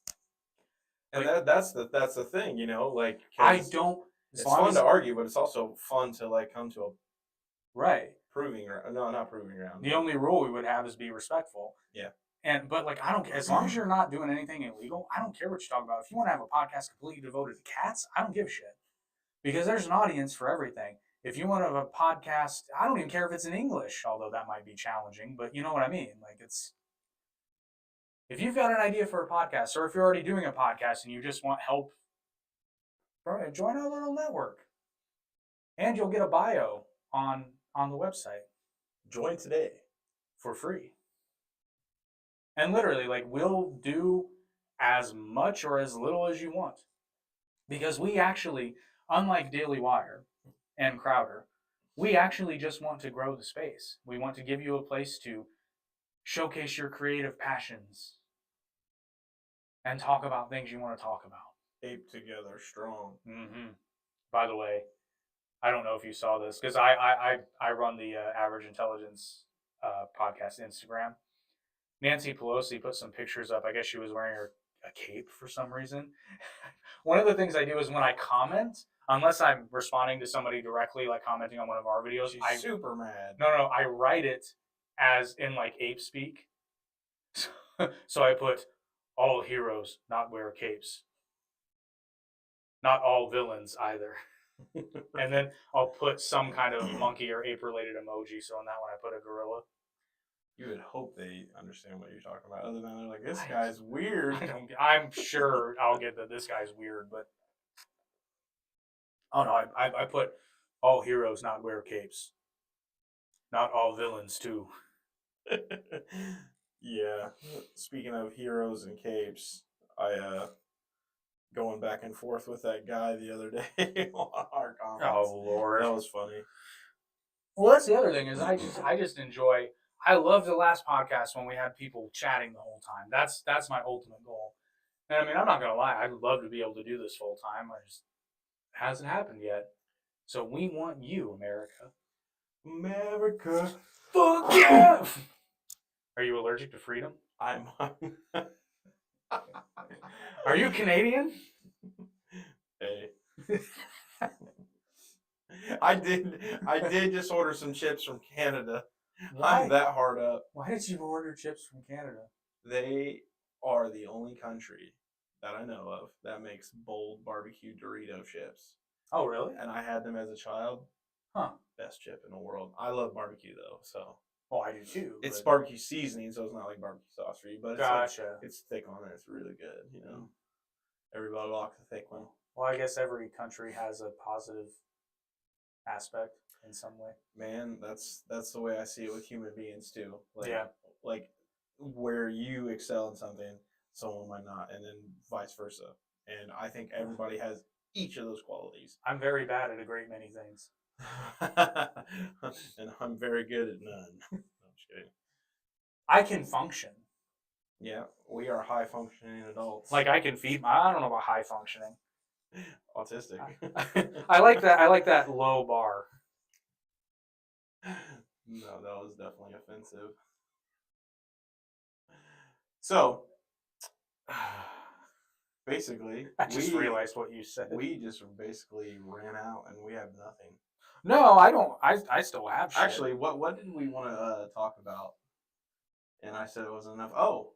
And like, that's the thing, you know, like I don't. It's fun to argue, but it's also fun to like come to a right proving ground. No, not proving ground. The only rule we would have is be respectful. Yeah. But like I don't care, as long as you're not doing anything illegal. I don't care what you talk about. If you want to have a podcast completely devoted to cats, I don't give a shit, because there's an audience for everything. If you want to have a podcast, I don't even care if it's in English, although that might be challenging. But you know what I mean. Like it's. If you've got an idea for a podcast, or if you're already doing a podcast and you just want help, join our little network, and you'll get a bio on the website. Join today for free. And literally, like, we'll do as much or as little as you want, because we actually, unlike Dailywire and Crowder, we actually just want to grow the space. We want to give you a place to showcase your creative passions and talk about things you want to talk about. Ape together strong. Mm-hmm. By the way, I don't know if you saw this, because I run the Average Intelligence podcast Instagram. Nancy Pelosi put some pictures up. I guess she was wearing a cape for some reason. One of the things I do is when I comment, unless I'm responding to somebody directly, like commenting on one of our videos, she's super mad. No, I write it as in like ape speak. So I put, all heroes not wear capes. Not all villains either. And then I'll put some kind of monkey or ape related emoji. So on that one I put a gorilla. You would hope they understand what you're talking about. Other than they're like, this guy's weird. I'm sure I'll get that this guy's weird, but oh no, I put all heroes not wear capes. Not all villains too. Yeah. Speaking of heroes and capes, I going back and forth with that guy the other day on our comments. Oh Lord, that was funny. Well, that's the other thing is I just enjoy. I love the last podcast when we had people chatting the whole time. That's my ultimate goal. And I mean, I'm not gonna lie, I'd love to be able to do this full time. It hasn't happened yet. So we want you, America. America. Fuck yeah! Are you allergic to freedom? I'm. Are you Canadian? Hey. I did just order some chips from Canada. Why? I'm that hard up. Why did you order chips from Canada? They are the only country that I know of that makes bold barbecue Dorito chips. Oh, really? And I had them as a child. Huh. Best chip in the world. I love barbecue though, so. Oh, I do too. It's barbecue seasoning, so it's not like barbecue sauce for you, but it's gotcha. Like, it's thick on there. It's really good, you know. Everybody likes a thick one. Well, I guess every country has a positive aspect. in some way. Man, that's the way I see it with human beings too. Yeah. Like where you excel in something, someone might not, and then vice versa. And I think everybody has each of those qualities. I'm very bad at a great many things. And I'm very good at none. No, I'm just kidding. I can function. Yeah, we are high functioning adults. Like I can feed I don't know about high functioning. Autistic. I like that. I like that low bar. No, that was definitely offensive. So, basically, I just realized what you said. We just basically ran out and we have nothing. No, I don't. I still have shit. Actually, what did we want to talk about? And I said it wasn't enough. Oh,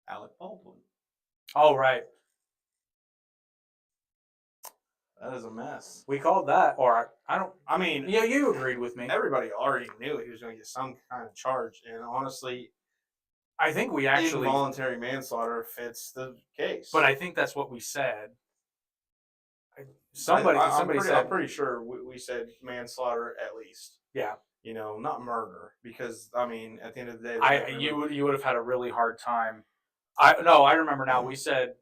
Alec Baldwin. Oh, right. That is a mess. We called that, or I don't. I mean, Yeah, you agreed with me. Everybody already knew he was going to get some kind of charge, and honestly, I think we actually involuntary manslaughter fits the case. But I think that's what we said. I'm said. pretty sure we said manslaughter at least. Yeah. You know, not murder, because I mean, at the end of the day, you would have had a really hard time. I remember now. We said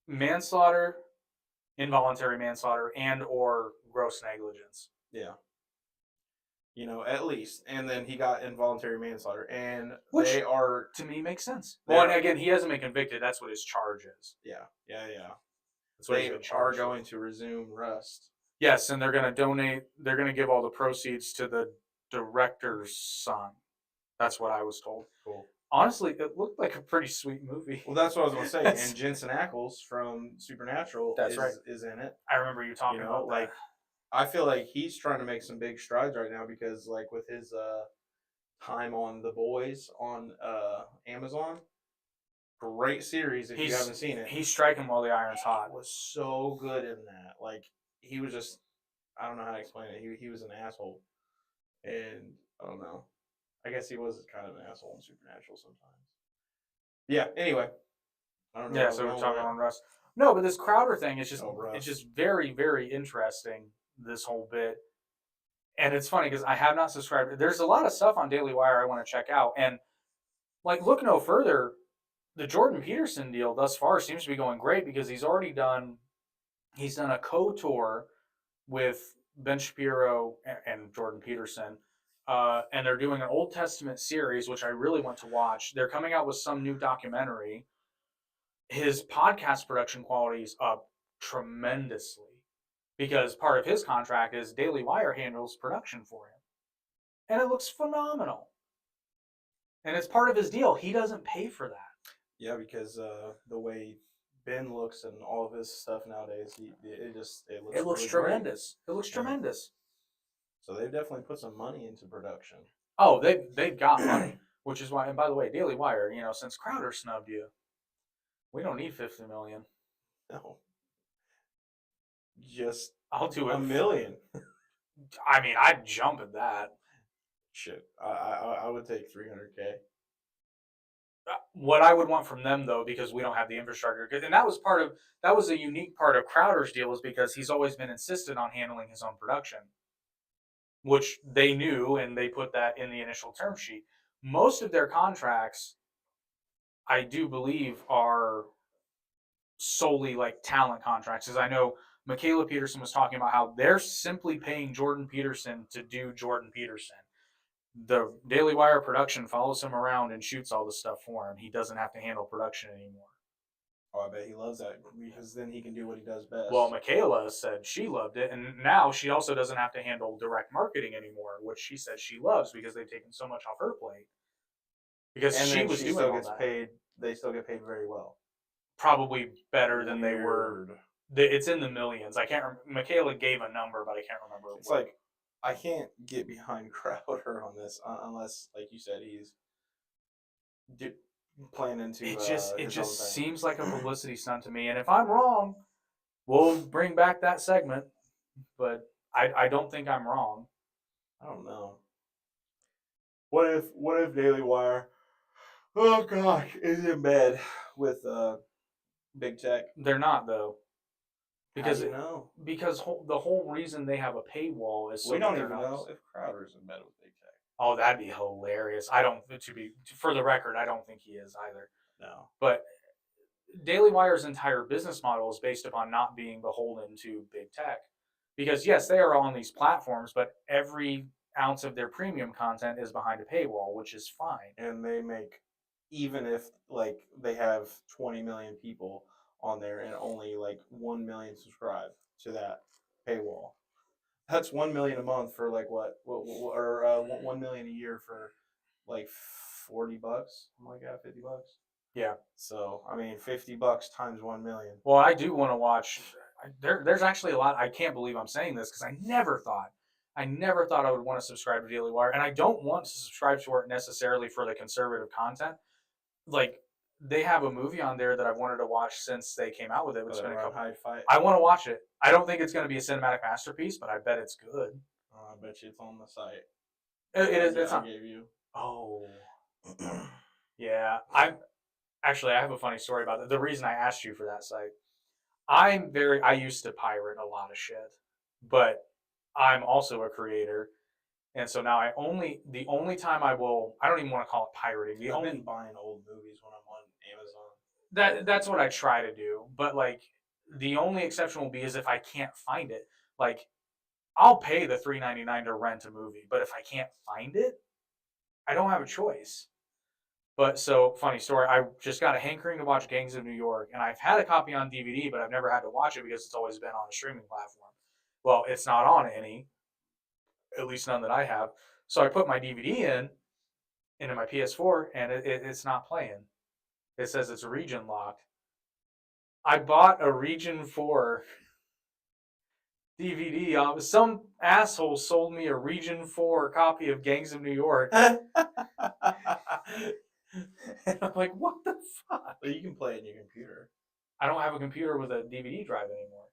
manslaughter, involuntary manslaughter, and or gross negligence. Yeah. You know, at least, and then he got involuntary manslaughter, and which they are to me makes sense. Well, and again, he hasn't been convicted. That's what his charge is. Yeah. That's what they are going to resume Rust. Yes, and they're going to donate. They're going to give all the proceeds to the director's son. That's what I was told. Cool. Honestly, it looked like a pretty sweet movie. Well, that's what I was going to say. And Jensen Ackles from Supernatural is in it. I remember you talking about that. Like, I feel like he's trying to make some big strides right now because, like, with his time on The Boys on Amazon, great series if you haven't seen it. He's striking while the iron's hot. He was so good in that. Like, he was just, I don't know how to explain it. He was an asshole. And I don't know. I guess he was kind of an asshole in Supernatural sometimes. Yeah, anyway. I don't know. Yeah, so we're talking on Rust. No, but this Crowder thing is just it's just very, very interesting, this whole bit. And it's funny because I have not subscribed. There's a lot of stuff on Dailywire I want to check out. And like look no further, the Jordan Peterson deal thus far seems to be going great because he's done a co-tour with Ben Shapiro and Jordan Peterson. And they're doing an Old Testament series, which I really want to watch. They're coming out with some new documentary. His podcast production quality is up tremendously because part of his contract is Dailywire handles production for him. And it looks phenomenal. And it's part of his deal. He doesn't pay for that. Yeah, because the way Ben looks and all of his stuff nowadays, it looks really tremendous. Great. It looks tremendous. So they've definitely put some money into production. Oh, they've got money, which is why. And by the way, Dailywire, since Crowder snubbed you, we don't need $50 million. No, just I'll do $1 million. I mean, I'd jump at that. Shit, I would take $300K. What I would want from them, though, because we don't have the infrastructure, and that was a unique part of Crowder's deal, is because he's always been insistent on handling his own production, which they knew, and they put that in the initial term sheet. Most of their contracts, I do believe, are solely like talent contracts, because I know Michaela Peterson was talking about how they're simply paying Jordan Peterson to do Jordan Peterson. The Dailywire production follows him around and shoots all the stuff for him. He doesn't have to handle production anymore. Oh, I bet he loves that because then he can do what he does best. Well, Michaela said she loved it, and now she also doesn't have to handle direct marketing anymore, which she said she loves because they've taken so much off her plate. Because she still gets paid. They still get paid very well. Probably better than they were. It's in the millions. I can't remember. Michaela gave a number, but I can't remember. It's like, I can't get behind Crowder on this unless, like you said, he's planning to. It just seems like a publicity stunt to me. And if I'm wrong, we'll bring back that segment. But I don't think I'm wrong. I don't know. What if Dailywire, oh gosh, is in bed with big tech? They're not, though. Because know? the whole reason they have a paywall is so We don't they're even not. know if Crowder's in bed with Big Tech. Oh, that'd be hilarious. I don't for the record, I don't think he is either. No. But Daily Wire's entire business model is based upon not being beholden to big tech. Because yes, they are on these platforms, but every ounce of their premium content is behind a paywall, which is fine. And they make, even if like they have 20 million people on there and only like 1 million subscribe to that paywall. That's 1 million a month for like what or 1 million a year for like $40, something like that, $50. Yeah. So I mean, $50 times 1 million. Well, I do want to watch. There's actually a lot. I can't believe I'm saying this because I never thought I would want to subscribe to Daily Wire, and I don't want to subscribe to it necessarily for the conservative content. Like they have a movie on there that I've wanted to watch since they came out with it. It's been a couple. Fight. I want to watch it. I don't think it's going to be a cinematic masterpiece, but I bet it's good. I bet you it's on the site. It is. It's I not. gave you. Oh. Yeah. I have a funny story about that. The reason I asked you for that site, I used to pirate a lot of shit, but I'm also a creator. And so now the only time I don't even want to call it pirating. I've been buying old movies when I'm on Amazon. That's what I try to do. But like the only exception will be is if I can't find it. Like I'll pay the $3.99 to rent a movie, but if I can't find it, I don't have a choice. But so, funny story, I just got a hankering to watch Gangs of New York, and I've had a copy on DVD, but I've never had to watch it because it's always been on a streaming platform. Well, it's not on any, at least none that I have. So I put my DVD into my PS4, and it's not playing. It says it's region locked. I bought a Region 4 DVD. Some asshole sold me a Region 4 copy of Gangs of New York. And I'm like, what the fuck? But you can play it in your computer. I don't have a computer with a DVD drive anymore.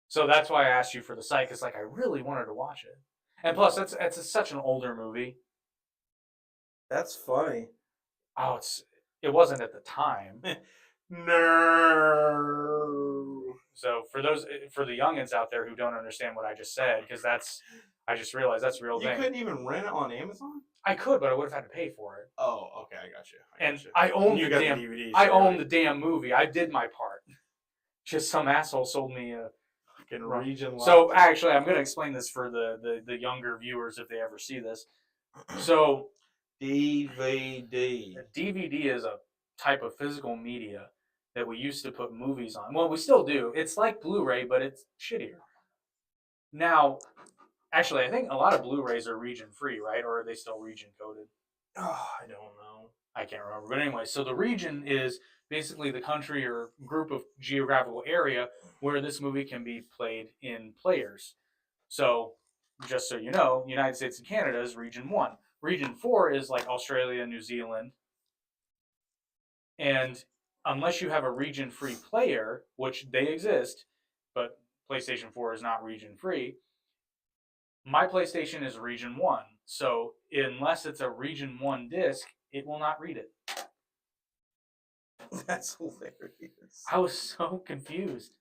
So that's why I asked you for the site, because like I really wanted to watch it. And plus, it's such an older movie. That's funny. Oh, it wasn't at the time. No. So for the youngins out there who don't understand what I just said, because I just realized that's a real thing. You couldn't even rent it on Amazon? I could, but I would have had to pay for it. Oh, okay, I got you. I own the damn DVD. I own the damn movie. I did my part. Just some asshole sold me a fucking region. So actually, I'm going to explain this for the younger viewers if they ever see this. So DVD. A DVD is a type of physical media that we used to put movies on. Well, we still do. It's like Blu-ray, but it's shittier. Now, actually, I think a lot of Blu-rays are region-free, right? Or are they still region-coded? Oh, I don't know. I can't remember. But anyway, so the region is basically the country or group of geographical area where this movie can be played in players. So, just so you know, United States and Canada is Region 1. Region 4 is like Australia, New Zealand. And unless you have a region-free player, which they exist, but PlayStation 4 is not region-free, my PlayStation is Region 1. So unless it's a Region 1 disc, it will not read it. That's hilarious. I was so confused.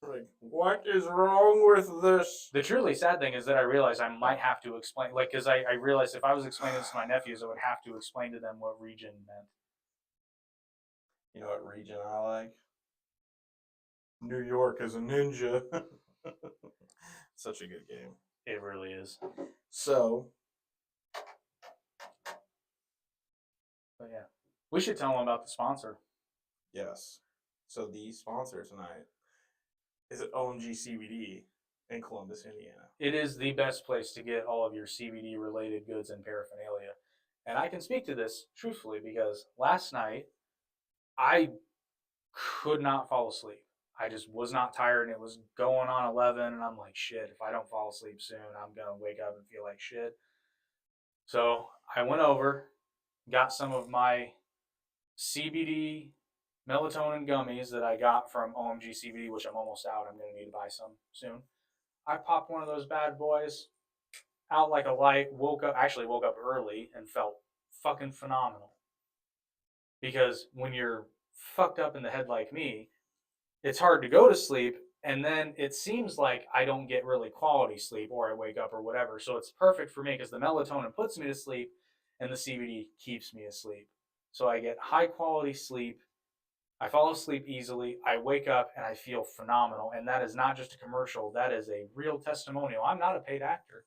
Like, what is wrong with this? The truly sad thing is that I realized I might have to explain, like, because I realized if I was explaining this to my nephews, I would have to explain to them what region meant. You know what region I like? New York is a ninja. Such a good game. It really is. So. But yeah. We should tell them about the sponsor. Yes. So the sponsor tonight is at OMG CBD in Columbus, Indiana. It is the best place to get all of your CBD related goods and paraphernalia. And I can speak to this truthfully because last night I could not fall asleep. I just was not tired and it was going on 11 and I'm like, shit, if I don't fall asleep soon, I'm going to wake up and feel like shit. So I went over, got some of my CBD melatonin gummies that I got from OMG CBD, which I'm almost out. I'm going to need to buy some soon. I popped one of those bad boys out like a light, woke up early and felt fucking phenomenal. Because when you're fucked up in the head like me, it's hard to go to sleep, and then it seems like I don't get really quality sleep, or I wake up or whatever. So it's perfect for me because the melatonin puts me to sleep and the CBD keeps me asleep. So I get high quality sleep. I fall asleep easily. I wake up and I feel phenomenal. And that is not just a commercial, that is a real testimonial. I'm not a paid actor.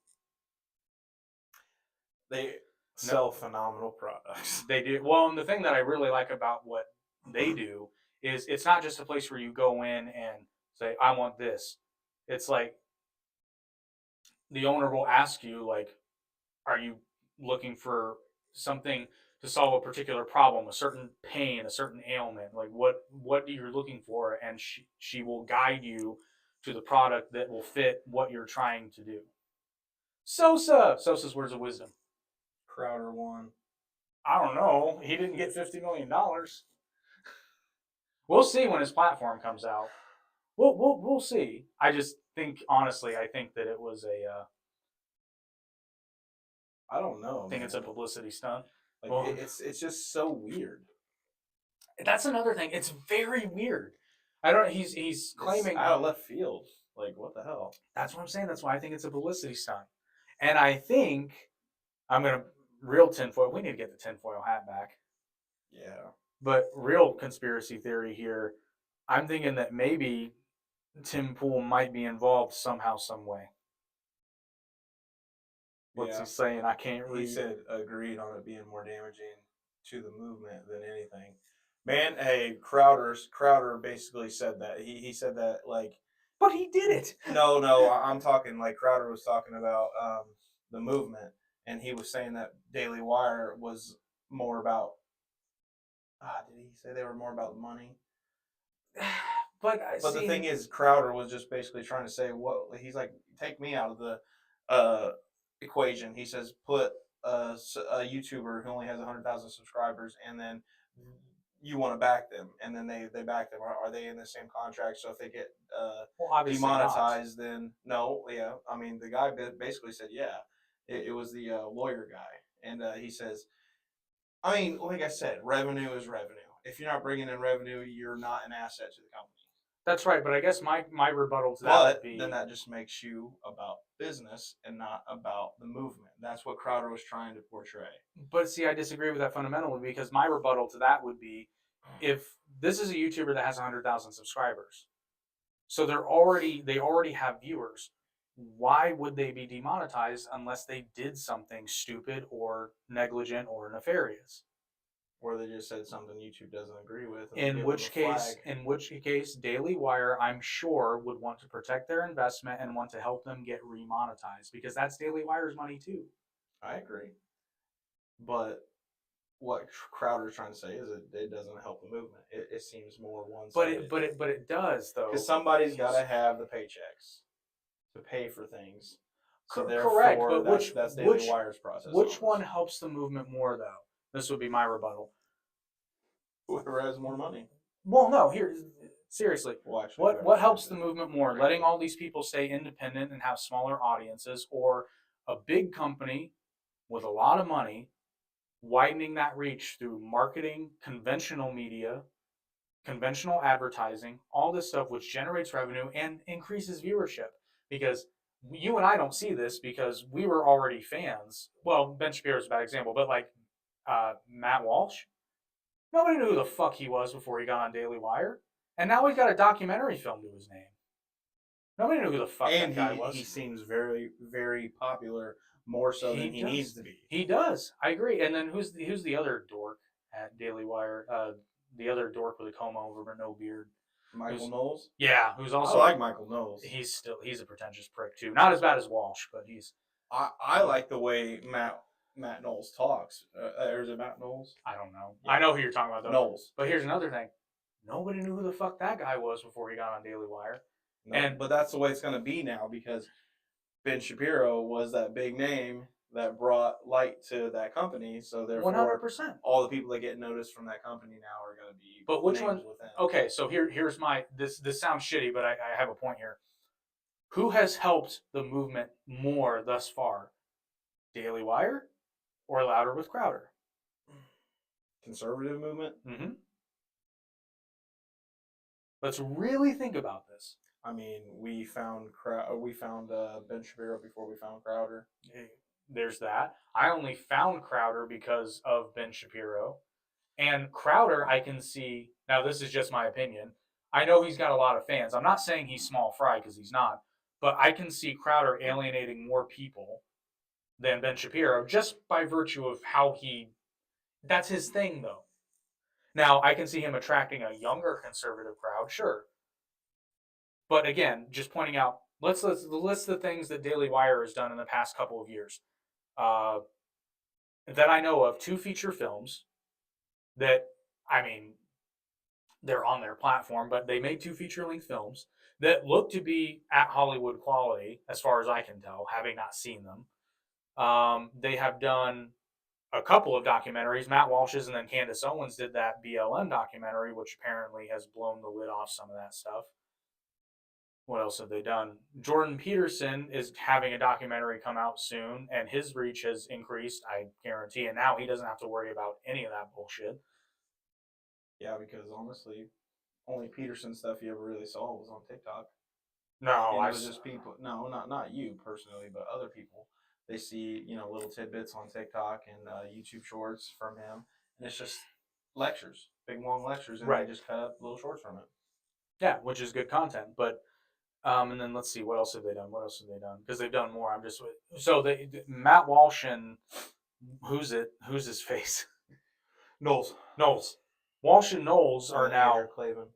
They No, sell phenomenal products. they do. Well, and the thing that I really like about what they do is it's not just a place where you go in and say, I want this. It's like the owner will ask you, like, are you looking for something to solve a particular problem, a certain pain, a certain ailment, like what you're looking for, and she will guide you to the product that will fit what you're trying to do. Sosa's words of wisdom. Crowder won. I don't know. He didn't get $50 million. We'll see when his platform comes out. We'll see. I just think honestly, I think that it was a. I don't know. I think Man. it's a publicity stunt. Like Well, it's just so weird. That's another thing. It's very weird. I don't. He's claiming It's out of left field. Like what the hell? That's what I'm saying. That's why I think it's a publicity stunt. And I think I'm gonna real tinfoil. We need to get the tinfoil hat back. Yeah. But real conspiracy theory here. I'm thinking that maybe Tim Pool might be involved somehow, some way. What's he saying? I can't read. He said agreed on it being more damaging to the movement than anything. Man, hey, Crowder basically said that. He said that like. But he did it. No, I'm talking like Crowder was talking about the movement, and he was saying that Dailywire was more about. Did he say they were more about money? But the thing is, Crowder was just basically trying to say what he's like. Take me out of the equation. He says put a YouTuber who only has 100,000 subscribers, and then you want to back them, and then they back them. Are they in the same contract? So if they get demonetized, then no. Yeah, I mean the guy basically said yeah. It was the lawyer guy, and he says, I mean, like I said, revenue is revenue. If you're not bringing in revenue, you're not an asset to the company. That's right, but I guess my rebuttal to that would be then that just makes you about business and not about the movement. That's what Crowder was trying to portray. But see, I disagree with that fundamentally because my rebuttal to that would be if this is a YouTuber that has 100,000 subscribers, so they already have viewers. Why would they be demonetized unless they did something stupid or negligent or nefarious? Or they just said something YouTube doesn't agree with. In which case, Dailywire, I'm sure, would want to protect their investment and want to help them get remonetized because that's Dailywire's money too. I agree, but what Crowder's trying to say is it doesn't help the movement. It seems more one-sided. But it does though. Because somebody's got to have the paychecks to pay for things. So correct, but that's Dailywire's process. Which one helps the movement more though? This would be my rebuttal. Whoever has more money. Well, no, here seriously. Well, actually, what helps the movement more? Letting all these people stay independent and have smaller audiences, or a big company with a lot of money widening that reach through marketing, conventional media, conventional advertising, all this stuff which generates revenue and increases viewership. Because you and I don't see this because we were already fans. Well, Ben Shapiro is a bad example, but like Matt Walsh, nobody knew who the fuck he was before he got on Daily Wire. And now we've got a documentary film to his name. Nobody knew who the fuck that guy was. He seems very, very popular, more so than he needs to be. He does. I agree. And then who's the other dork at Daily Wire? The other dork with a comb over but no beard. Michael Knowles? Yeah, who's also. I like Michael Knowles. He's a pretentious prick too. Not as bad as Walsh, but he's. I like the way Matt Knowles talks. Or is it Matt Knowles? I don't know. Yeah. I know who you're talking about though. Knowles. But here's another thing. Nobody knew who the fuck that guy was before he got on Daily Wire. No, but that's the way it's going to be now because Ben Shapiro was that big name that brought light to that company. So therefore, 100%. All the people that get noticed from that company now are going to be. But which one? Within. Okay, so here's my. This sounds shitty, but I have a point here. Who has helped the movement more thus far? Daily Wire or Louder with Crowder? Conservative movement. Mm-hmm. Let's really think about this. I mean, we found Ben Shapiro before we found Crowder. There's that. I only found Crowder because of Ben Shapiro. And Crowder, I can see. Now, this is just my opinion. I know he's got a lot of fans. I'm not saying he's small fry because he's not, but I can see Crowder alienating more people than Ben Shapiro just by virtue of how he. That's his thing, though. Now, I can see him attracting a younger conservative crowd, sure. But again, just pointing out, let's list the things that Daily Wire has done in the past couple of years. That I know of, 2 feature films that, I mean, they're on their platform, but they made 2 feature-length films that look to be at Hollywood quality, as far as I can tell, having not seen them. They have done a couple of documentaries. Matt Walsh's and then Candace Owens did that BLM documentary, which apparently has blown the lid off some of that stuff. What else have they done? Jordan Peterson is having a documentary come out soon, and his reach has increased, I guarantee. And now he doesn't have to worry about any of that bullshit. Yeah, because honestly, only Peterson stuff you ever really saw was on TikTok. No, And I it was just people. No, not you personally, but other people. They see little tidbits on TikTok and YouTube shorts from him, and it's just lectures, big long lectures, and right. they just cut up little shorts from it. Yeah, which is good content. But and then let's see, what else have they done? What else have they done? Because they've done more. I'm just so they Matt Walsh and who's his face? Knowles. Walsh and Knowles are now. Andrew Klavan.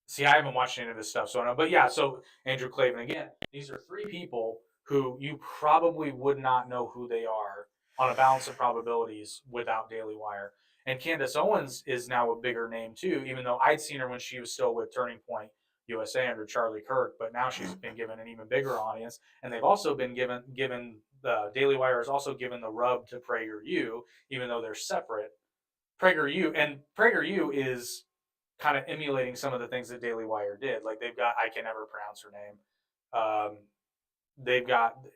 See, I haven't watched any of this stuff, so I know. But yeah, so Andrew Klavan again. These are 3 people who you probably would not know who they are on a balance of probabilities without Daily Wire. And Candace Owens is now a bigger name too, even though I'd seen her when she was still with Turning Point USA under Charlie Kirk, but now she's been given an even bigger audience. And they've also been given the Daily Wire has also given the rub to PragerU, even though they're separate. PragerU is kind of emulating some of the things that Daily Wire did. Like they've got, I can never pronounce her name.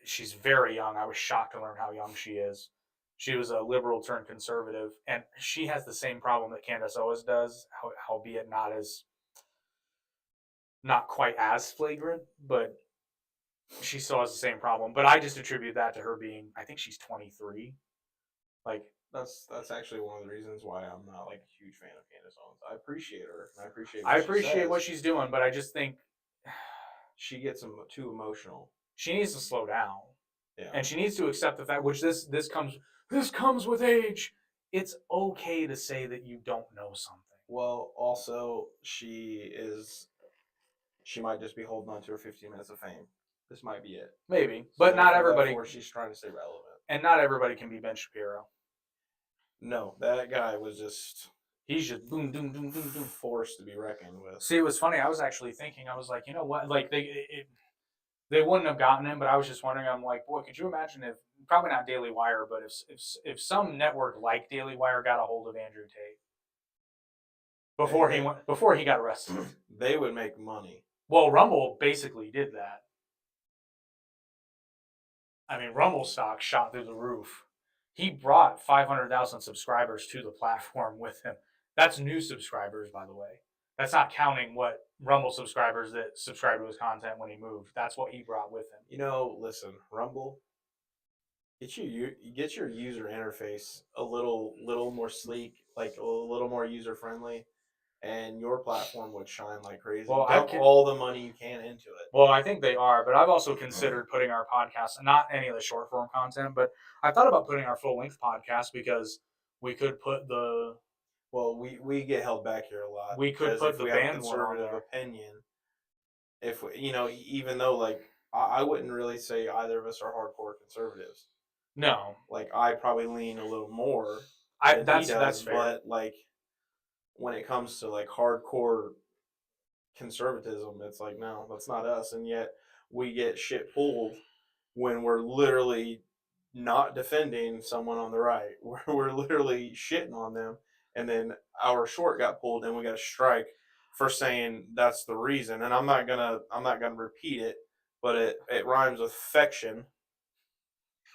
She's very young. I was shocked to learn how young she is. She was a liberal turned conservative, and she has the same problem that Candace Owens does, albeit not quite as flagrant, but she still has the same problem. But I just attribute that to her being, I think she's 23. Like that's actually one of the reasons why I'm not like a huge fan of Candace Owens. I appreciate her, and I appreciate what she's doing, but I just think she gets too emotional. She needs to slow down. Yeah. And she needs to accept the fact, which this comes with age. It's okay to say that you don't know something. Well, also she might just be holding on to her 15 minutes of fame. This might be it. Maybe, but not everybody. Or she's trying to stay relevant. And not everybody can be Ben Shapiro. No, that guy was just. He's just boom, boom, boom, boom, boom. Forced to be reckoned with. See, it was funny. I was actually thinking. I was like, you know what? Like they wouldn't have gotten him, but I was just wondering. I'm like, boy, could you imagine if probably not Daily Wire, but if some network like Daily Wire got a hold of Andrew Tate before he got arrested, they would make money. Well, Rumble basically did that. I mean, Rumble stock shot through the roof. He brought 500,000 subscribers to the platform with him. That's new subscribers, by the way. That's not counting what Rumble subscribers that subscribed to his content when he moved. That's what he brought with him. Listen, Rumble, get your user interface a little more sleek, like a little more user friendly, and your platform would shine like crazy. Well, dump all the money you can into it. Well, I think they are, but I've also considered putting our podcast, not any of the short form content, but I thought about putting our full length podcast because we could put the. Well, we get held back here a lot. We could put the band conservative opinion. If even though like I wouldn't really say either of us are hardcore conservatives. No, like I probably lean a little more. That's fair. But like when it comes to like hardcore conservatism, it's like no, that's not us, and yet we get shit pulled when we're literally not defending someone on the right. We're literally shitting on them, and then our short got pulled, and we got a strike for saying that's the reason. And I'm not gonna repeat it, but it rhymes with fection.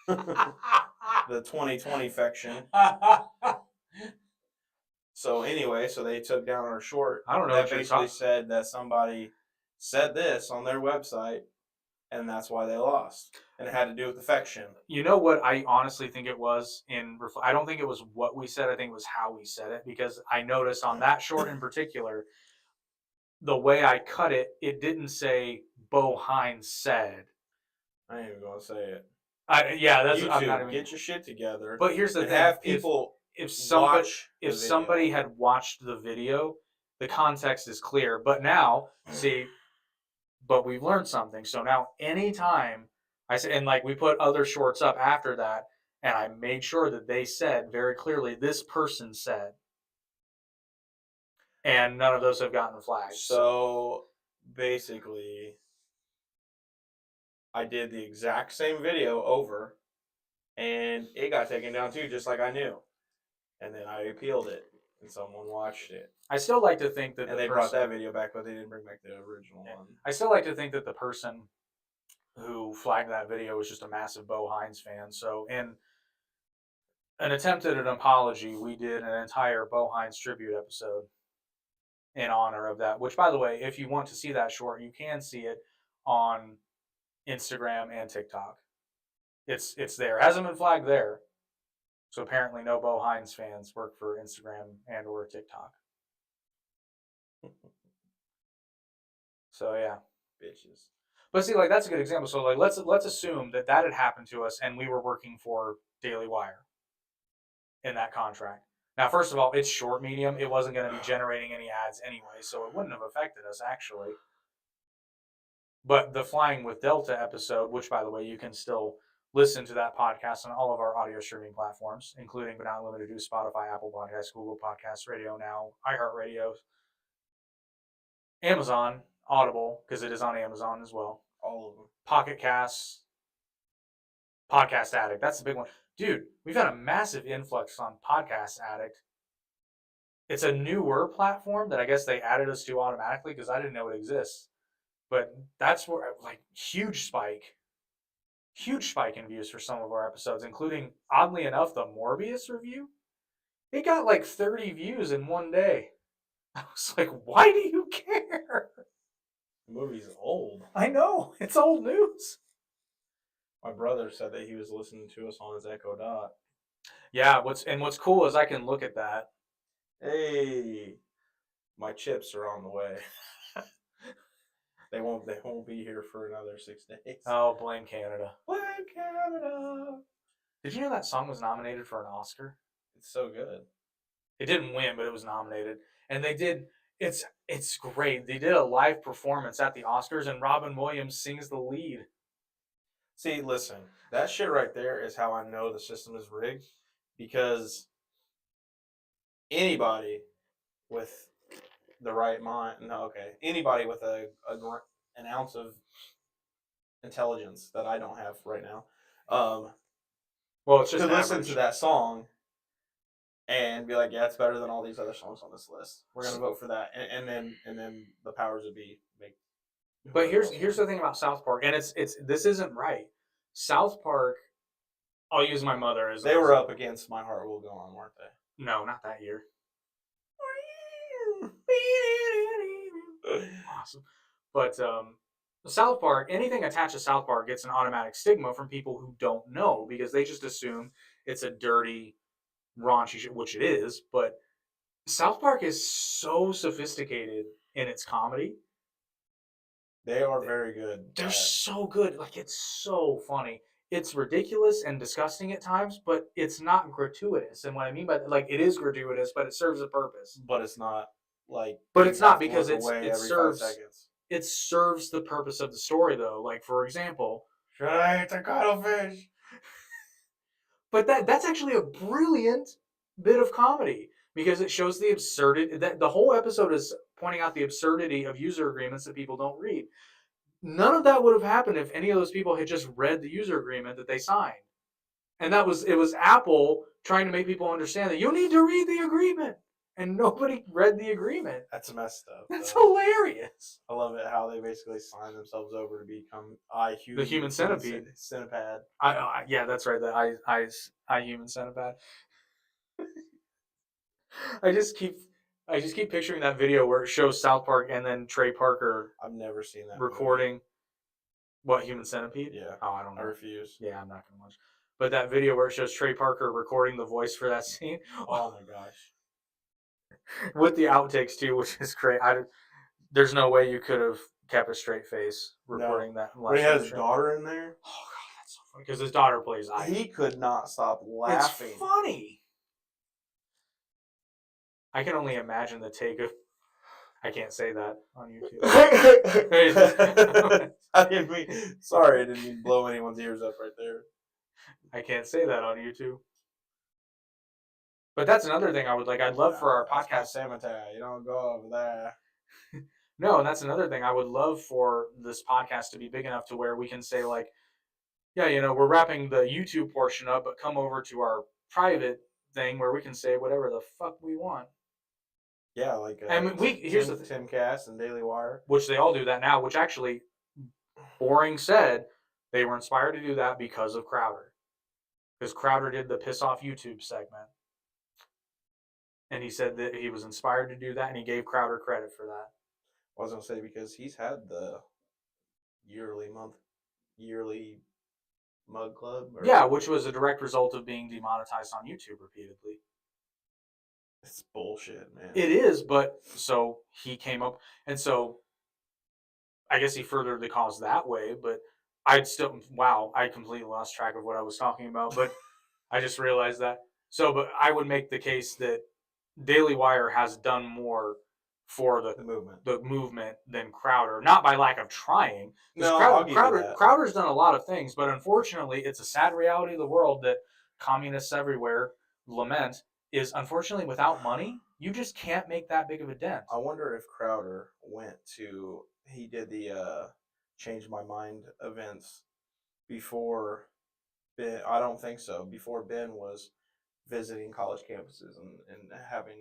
The 2020 fection. So anyway, so they took down our short I don't know that what you're basically talking. said that somebody said this on their website, and that's why they lost, and it had to do with affection. You know what I honestly think it was I don't think it was what we said. I think it was how we said it, because I noticed on that short in particular, the way I cut it, it didn't say Bo Hines said. I ain't even gonna say it. I'm not YouTube, even. get your shit together But here's the and thing: have people if somebody watch the if video. somebody had watched the video, the context is clear. But now, see, but we've learned something. So now, anytime I say, and like we put other shorts up after that, and I made sure that they said very clearly, this person said, and none of those have gotten flags. So basically, I did the exact same video over, and it got taken down too, just like I knew. And then I appealed it, and someone watched it, I still like to think that and the they brought person. that video back, but they didn't bring back the original one. I still like to think that the person who flagged that video was just a massive Bo Hines fan. So in an attempt at an apology, we did an entire Bo Hines tribute episode in honor of that. Which, by the way, if you want to see that short, you can see it on Instagram and TikTok. It's there. It hasn't been flagged there. So apparently, no Bo Hines fans work for Instagram and or TikTok. So yeah, Bitches. but see, like that's a good example. So like let's assume that had happened to us and we were working for Daily Wire in that contract. Now, first of all, it's short medium. It wasn't going to be generating any ads anyway, so it wouldn't have affected us actually. But the Flying with Delta episode, which by the way, you can still listen to that podcast on all of our audio streaming platforms, including but not limited to Spotify, Apple Podcasts, Google Podcasts, Radio Now, iHeartRadio, Amazon, Audible, because it is on Amazon as well. All of them. Pocket Casts, Podcast Addict. That's the big one. Dude, we've had a massive influx on Podcast Addict. It's a newer platform that I guess they added us to automatically because I didn't know it exists. But that's where, like, huge spike in views for some of our episodes, including, oddly enough, the Morbius review. It got like 30 views in one day. I was like, why do you care? The movie's old. I know, it's old news. My brother said that he was listening to us on his Echo Dot. Yeah, what's cool is I can look at that. Hey, my chips are on the way. They won't be here for another 6 days. Oh, blame Canada. Blame Canada. Did you know that song was nominated for an Oscar? It's so good. It didn't win, but it was nominated. And they did. It's great. They did a live performance at the Oscars, and Robin Williams sings the lead. See, listen, that shit right there is how I know the system is rigged, because anybody with the right mind, anybody with an ounce of intelligence that I don't have right now, Well, it's just could listen average. to that song and be like, yeah, it's better than all these other songs on this list. We're gonna vote for that, and then the powers that be make. But here's the thing about South Park, and it's this isn't right. South Park, I'll use my mother as They were up against My Heart Will Go On, weren't they? No, not that year. Awesome. But South Park, anything attached to South Park gets an automatic stigma from people who don't know, because they just assume it's a dirty, raunchy shit, which it is. But South Park is so sophisticated in its comedy. They are very good. They're so good. Like, it's so funny. It's ridiculous and disgusting at times, but it's not gratuitous. And what I mean by that, like, it is gratuitous, but it serves a purpose. But it's not like. But it's not, because it every serves 5 seconds. It serves the purpose of the story, though. Like, for example, should I eat the cuttlefish? But that's actually a brilliant bit of comedy, because it shows the absurdity. That the whole episode is pointing out the absurdity of user agreements that people don't read. None of that would have happened if any of those people had just read the user agreement that they signed. And it was Apple trying to make people understand that you need to read the agreement. And nobody read the agreement. That's messed up. That's hilarious. I love it how they basically sign themselves over to become the human centipede. Centipede. Yeah, that's right. The I human centipede. I just keep picturing that video where it shows South Park and then Trey Parker I've never seen that recording what, Human Centipede? movie. Yeah. Oh, I don't I know. refuse. Yeah, I'm not gonna watch. But that video where it shows Trey Parker recording the voice for that scene Oh my gosh. with the outtakes too, which is great. There's no way you could have kept a straight face recording that. When he had his show. daughter in there, Oh god, that's so funny because his daughter plays Ivy. he could not stop laughing. It's funny. I can only imagine the take of. I can't say that on YouTube. I didn't mean. Sorry, I didn't mean to blow anyone's ears up right there. I can't say that on YouTube. But that's another thing I would like. I'd love for our That's my podcast. cemetery. You don't go over there. No, and that's another thing I would love for this podcast to be big enough to where we can say like, yeah, we're wrapping the YouTube portion up, but come over to our private thing where we can say whatever the fuck we want. Yeah, like here's the Tim Cass and Dailywire, which they all do that now. Which actually, Boring said they were inspired to do that because of Crowder, because Crowder did the piss off YouTube segment, and he said that he was inspired to do that, and he gave Crowder credit for that. I was gonna say because he's had the yearly mug club. Yeah, which was a direct result of being demonetized on YouTube repeatedly. It's bullshit, man. It is, but so he came up, and so I guess he furthered the cause that way. But I completely lost track of what I was talking about. But I just realized that. So, but I would make the case that Daily Wire has done more for the movement than Crowder, not by lack of trying. No, I'll give you that. Crowder's done a lot of things, but unfortunately, it's a sad reality of the world that communists everywhere lament is unfortunately without money, you just can't make that big of a dent. I wonder if Crowder he did the Change My Mind events before Ben. I don't think so. Before Ben was visiting college campuses and having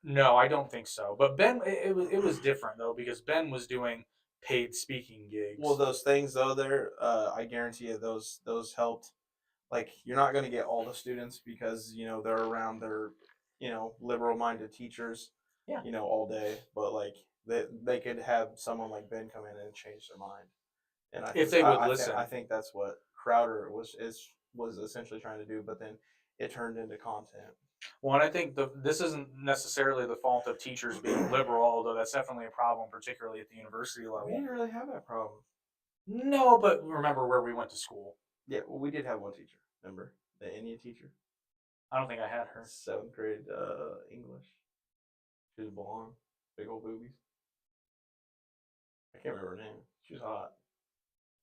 No, I don't think so. But Ben, it was different though because Ben was doing paid speaking gigs. Well, those things though, I guarantee you those helped. Like you're not going to get all the students because they're around their liberal-minded teachers, yeah, all day. But like they could have someone like Ben come in and change their mind. And if they would listen, I think that's what Crowder was essentially trying to do. But then it turned into content. Well, and I think this isn't necessarily the fault of teachers being liberal, although that's definitely a problem, particularly at the university level. We didn't really have that problem. No, but remember where we went to school. Yeah, well, we did have one teacher. Remember the Indian teacher? I don't think I had her. 7th grade English. She was blonde, big old boobies. I can't remember her name. She was hot.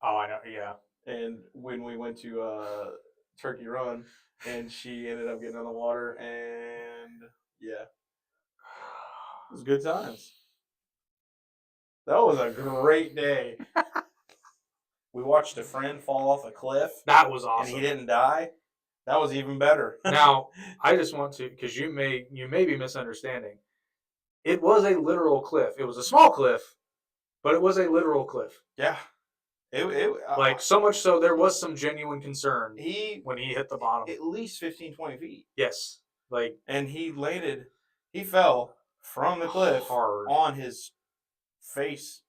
Oh, I know. Yeah. And when we went to Turkey Run, and she ended up getting on the water, and yeah, it was good times. That was a great day. We watched a friend fall off a cliff. That was awesome. And he didn't die. That was even better. Now, I just want to, because you may be misunderstanding. It was a literal cliff. It was a small cliff, but it was a literal cliff. Yeah. Like so much so there was some genuine concern when he hit the bottom. At least 15, 20 feet. Yes. And he fell from the cliff hard on his face.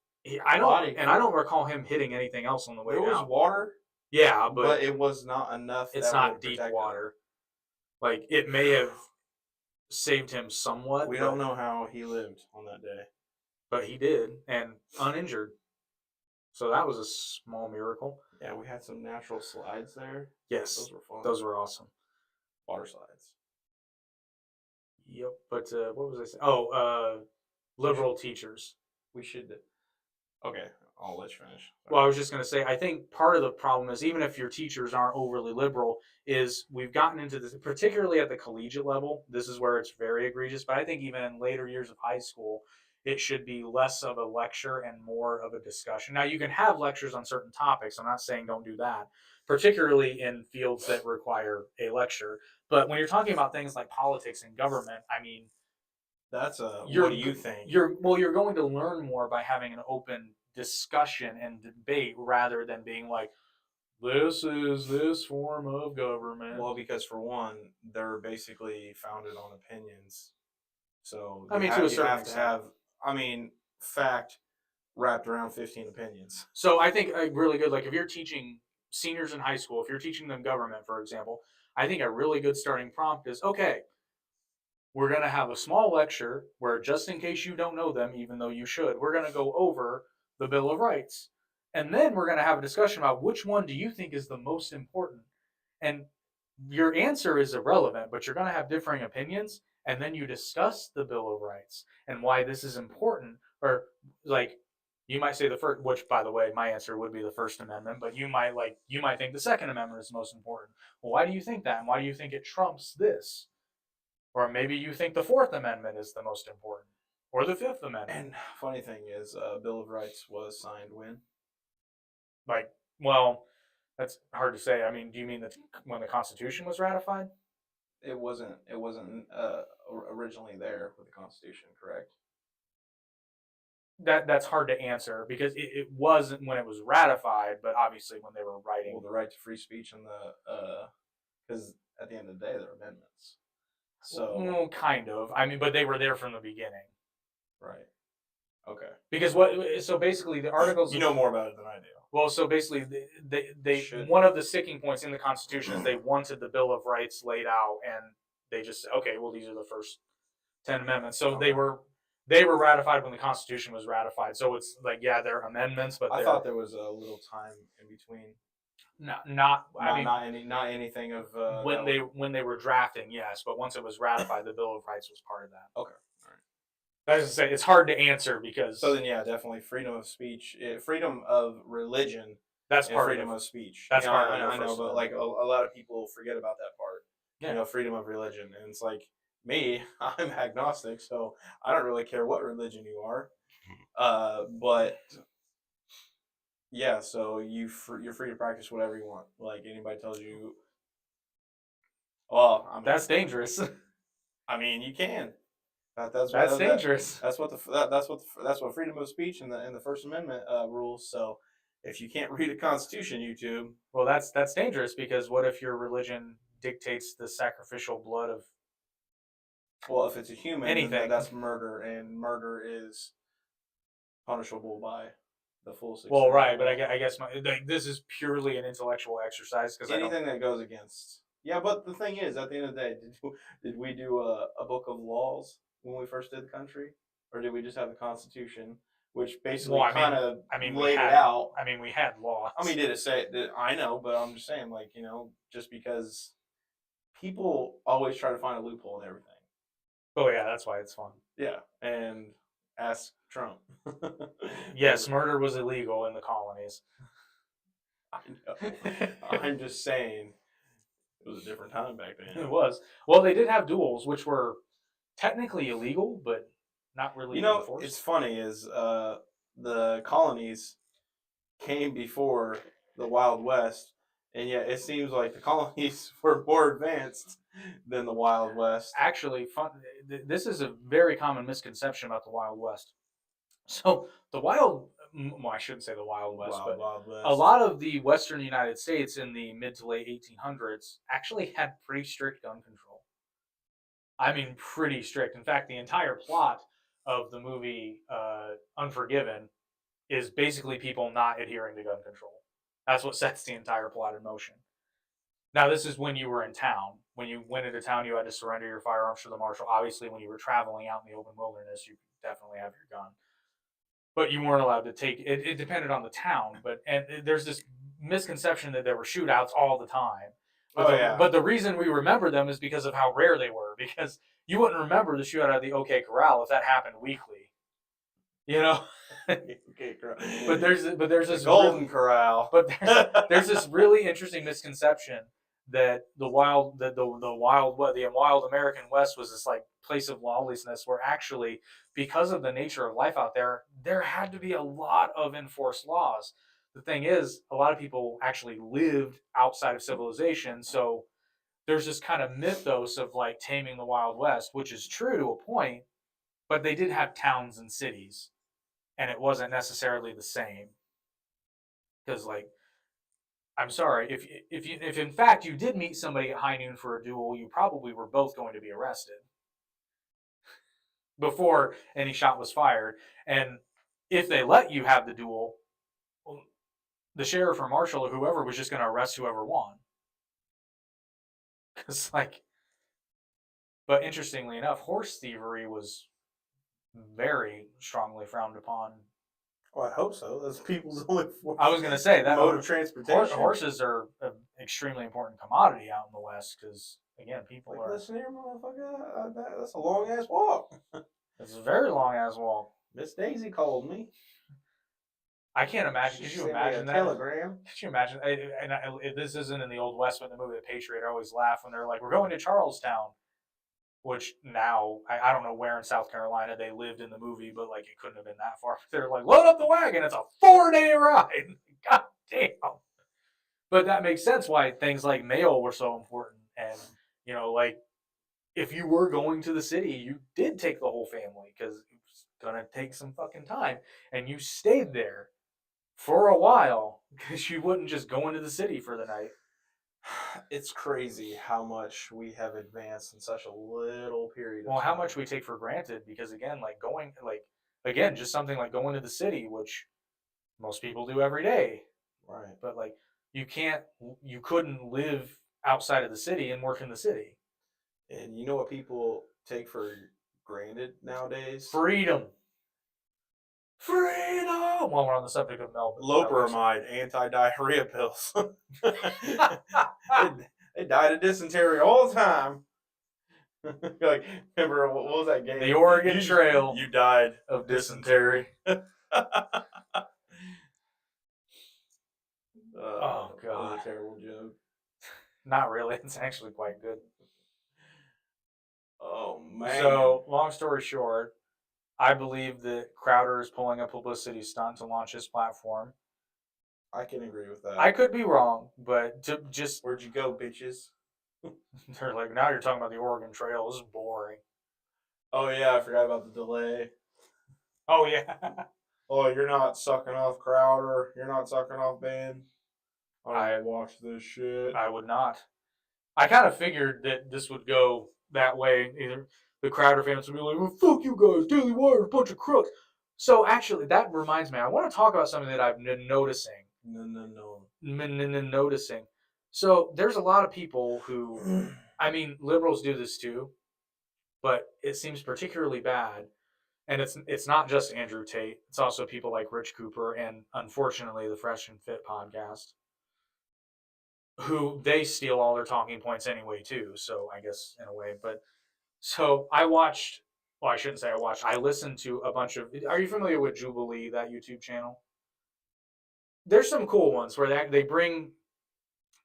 I don't recall him hitting anything else on the way down. There was water. Yeah, but it was not enough. It's not deep water. Like it may have saved him somewhat. We don't know how he lived on that day. But he did, and uninjured. So that was a small miracle. Yeah, we had some natural slides there. Yes. Those were fun. Those were awesome. Water slides. Yep. But what was I saying? Oh, liberal teachers. We should. Okay, I'll let you finish. Sorry. Well, I was just going to say, I think part of the problem is even if your teachers aren't overly liberal, is we've gotten into this, particularly at the collegiate level, this is where it's very egregious, but I think even in later years of high school, it should be less of a lecture and more of a discussion. Now, you can have lectures on certain topics. I'm not saying don't do that, particularly in fields that require a lecture. But when you're talking about things like politics and government, I mean, what do you think? You're going to learn more by having an open discussion and debate rather than being like, this is this form of government. Well, because for one, they're basically founded on opinions. So I mean, to a you certain have to extent. have, I mean, fact wrapped around 15 opinions. So I think a really good, like if you're teaching seniors in high school, if you're teaching them government, for example, I think a really good starting prompt is, okay, we're going to have a small lecture where, just in case you don't know them, even though you should, we're going to go over the Bill of Rights. And then we're going to have a discussion about which one do you think is the most important. And your answer is irrelevant, but you're going to have differing opinions. And then you discuss the Bill of Rights and why this is important. Or, like, you might say the first, which, by the way, my answer would be the First Amendment, but you might think the Second Amendment is most important. Well, why do you think that? And why do you think it trumps this? Or maybe you think the Fourth Amendment is the most important, or the Fifth Amendment. And funny thing is, Bill of Rights was signed when? Like, well, that's hard to say. I mean, do you mean that when the Constitution was ratified? It wasn't. It wasn't originally there with the Constitution, correct? That's hard to answer because it wasn't when it was ratified, but obviously when they were writing. Well, the right to free speech and the because at the end of the day, they're amendments. So Well, kind of. I mean, but they were there from the beginning. right. Okay. Because what? So basically, the articles. You know more about it than I do. Well, so basically, they Should. one of the sticking points in the Constitution is they wanted the Bill of Rights laid out, and they just said, okay, well, these are the first 10 amendments. So Okay. they were ratified when the Constitution was ratified. So it's like, yeah, they're amendments, but I thought there was a little time in between. not I mean, Not anything of when they were drafting, yes, but once it was ratified, the Bill of Rights was part of that. Okay. All right. As I say, it's hard to answer because So then, yeah, definitely freedom of speech, freedom of religion, that's and part freedom of of speech. that's You know, part of I the know, First but Amendment. like a lot of people forget about that part. Yeah. You know, freedom of religion, and it's like me, I'm agnostic, so I don't really care what religion you are. But yeah, so you're free to practice whatever you want. Like anybody tells you, well, I mean, That's dangerous. I mean, you can. That's dangerous. That's what that's what freedom of speech in the First Amendment rules. So if you can't read a Constitution, YouTube. Well, that's dangerous because what if your religion dictates the sacrificial blood of Well, if it's a human, then anything? that's murder, and murder is punishable by the full 6. Well, right, but I guess this is purely an intellectual exercise because I don't. Anything that goes against. Yeah, but the thing is, at the end of the day, did we do a book of laws when we first did the country, or did we just have the Constitution, which basically Well, kind of laid had, it out? I mean, we had laws. I mean, did it say? I know, but I'm just saying, like, you know, just because people always try to find a loophole in everything. Oh yeah, that's why it's fun. Yeah, and ask Trump. Yes, murder was illegal in the colonies. I know. I'm just saying, it was a different time back then. It was. Well, they did have duels, which were technically illegal, but not really You know, enforced. it's funny is the colonies came before the Wild West, and yet it seems like the colonies were more advanced than the Wild West. Actually, this is a very common misconception about the Wild West. So the Wild, well, I shouldn't say the Wild West, but Wild West. a lot of the Western United States in the mid to late 1800s actually had pretty strict gun control. I mean, pretty strict. In fact, the entire plot of the movie Unforgiven is basically people not adhering to gun control. That's what sets the entire plot in motion. Now, this is when you were in town. When you went into town, you had to surrender your firearms to the marshal. Obviously, when you were traveling out in the open wilderness, you could definitely have your gun. But you weren't allowed to take it. It depended on the town. And there's this misconception that there were shootouts all the time. But the reason we remember them is because of how rare they were. Because you wouldn't remember the shootout at the OK Corral if that happened weekly. You know. OK Corral. But there's this Golden Corral. But there's this really interesting misconception that the wild American West was this like place of lawlessness, where actually, because of the nature of life out there, there had to be a lot of enforced laws. The thing is, a lot of people actually lived outside of civilization, so there's this kind of mythos of like taming the Wild West, which is true to a point, but they did have towns and cities, and it wasn't necessarily the same. Because, like, I'm sorry, if in fact you did meet somebody at high noon for a duel, you probably were both going to be arrested. before any shot was fired. And if they let you have the duel, the sheriff or marshal or whoever was just going to arrest whoever won. Because, like, but interestingly enough, horse thievery was very strongly frowned upon. Well, I hope so. That's people's only I was going to say that mode of transportation. horses are an extremely important commodity out in the West because, again, people like, are. listen here, motherfucker. That's a long ass walk. It's a very long ass walk. Miss Daisy called me. I can't imagine. She Could you sent me imagine a that? telegram. Could you imagine? This isn't in the Old West, but in the movie The Patriot, I always laugh when they're like, "We're going to Charlestown," which now I don't know where in South Carolina they lived in the movie, but like it couldn't have been that far. They're like, "Load up the wagon. It's a 4-day ride." God damn. But that makes sense why things like mail were so important, and like if you were going to the city, you did take the whole family because it was gonna take some fucking time, and you stayed there for a while because you wouldn't just go into the city for the night. It's crazy how much we have advanced in such a little period of Well, time. how much we take for granted because again, again, just something like going to the city, which most people do every day. Right. But like you couldn't live outside of the city and work in the city. And you know what people take for granted nowadays? Freedom. While we're on the subject of Melbourne. Loperamide anti-diarrhea pills. they died of dysentery all the time. Like, remember what was that game? The Oregon Trail. You died of dysentery. Oh god, that was a terrible joke. Not really. It's actually quite good. Oh man. So, long story short, I believe that Crowder is pulling a publicity stunt to launch his platform. I can agree with that. I could be wrong, but where'd you go, bitches? They're like, now you're talking about the Oregon Trail. This is boring. Oh yeah, I forgot about the delay. Oh yeah. Oh, you're not sucking off Crowder. You're not sucking off Ben. I watch this shit. I would not. I kind of figured that this would go that way. Either the Crowder fans would be like, well, fuck you guys, Dailywire, a bunch of crooks. So actually, that reminds me, I want to talk about something that I've been noticing. Noticing. So there's a lot of people who, I mean, liberals do this too, but it seems particularly bad. And it's not just Andrew Tate. It's also people like Rich Cooper and, unfortunately, the Fresh and Fit podcast, who they steal all their talking points anyway too. So I guess in a way, but so I watched. Well, I shouldn't say I watched. I listened to a bunch of. Are you familiar with Jubilee, that YouTube channel? There's some cool ones where they bring,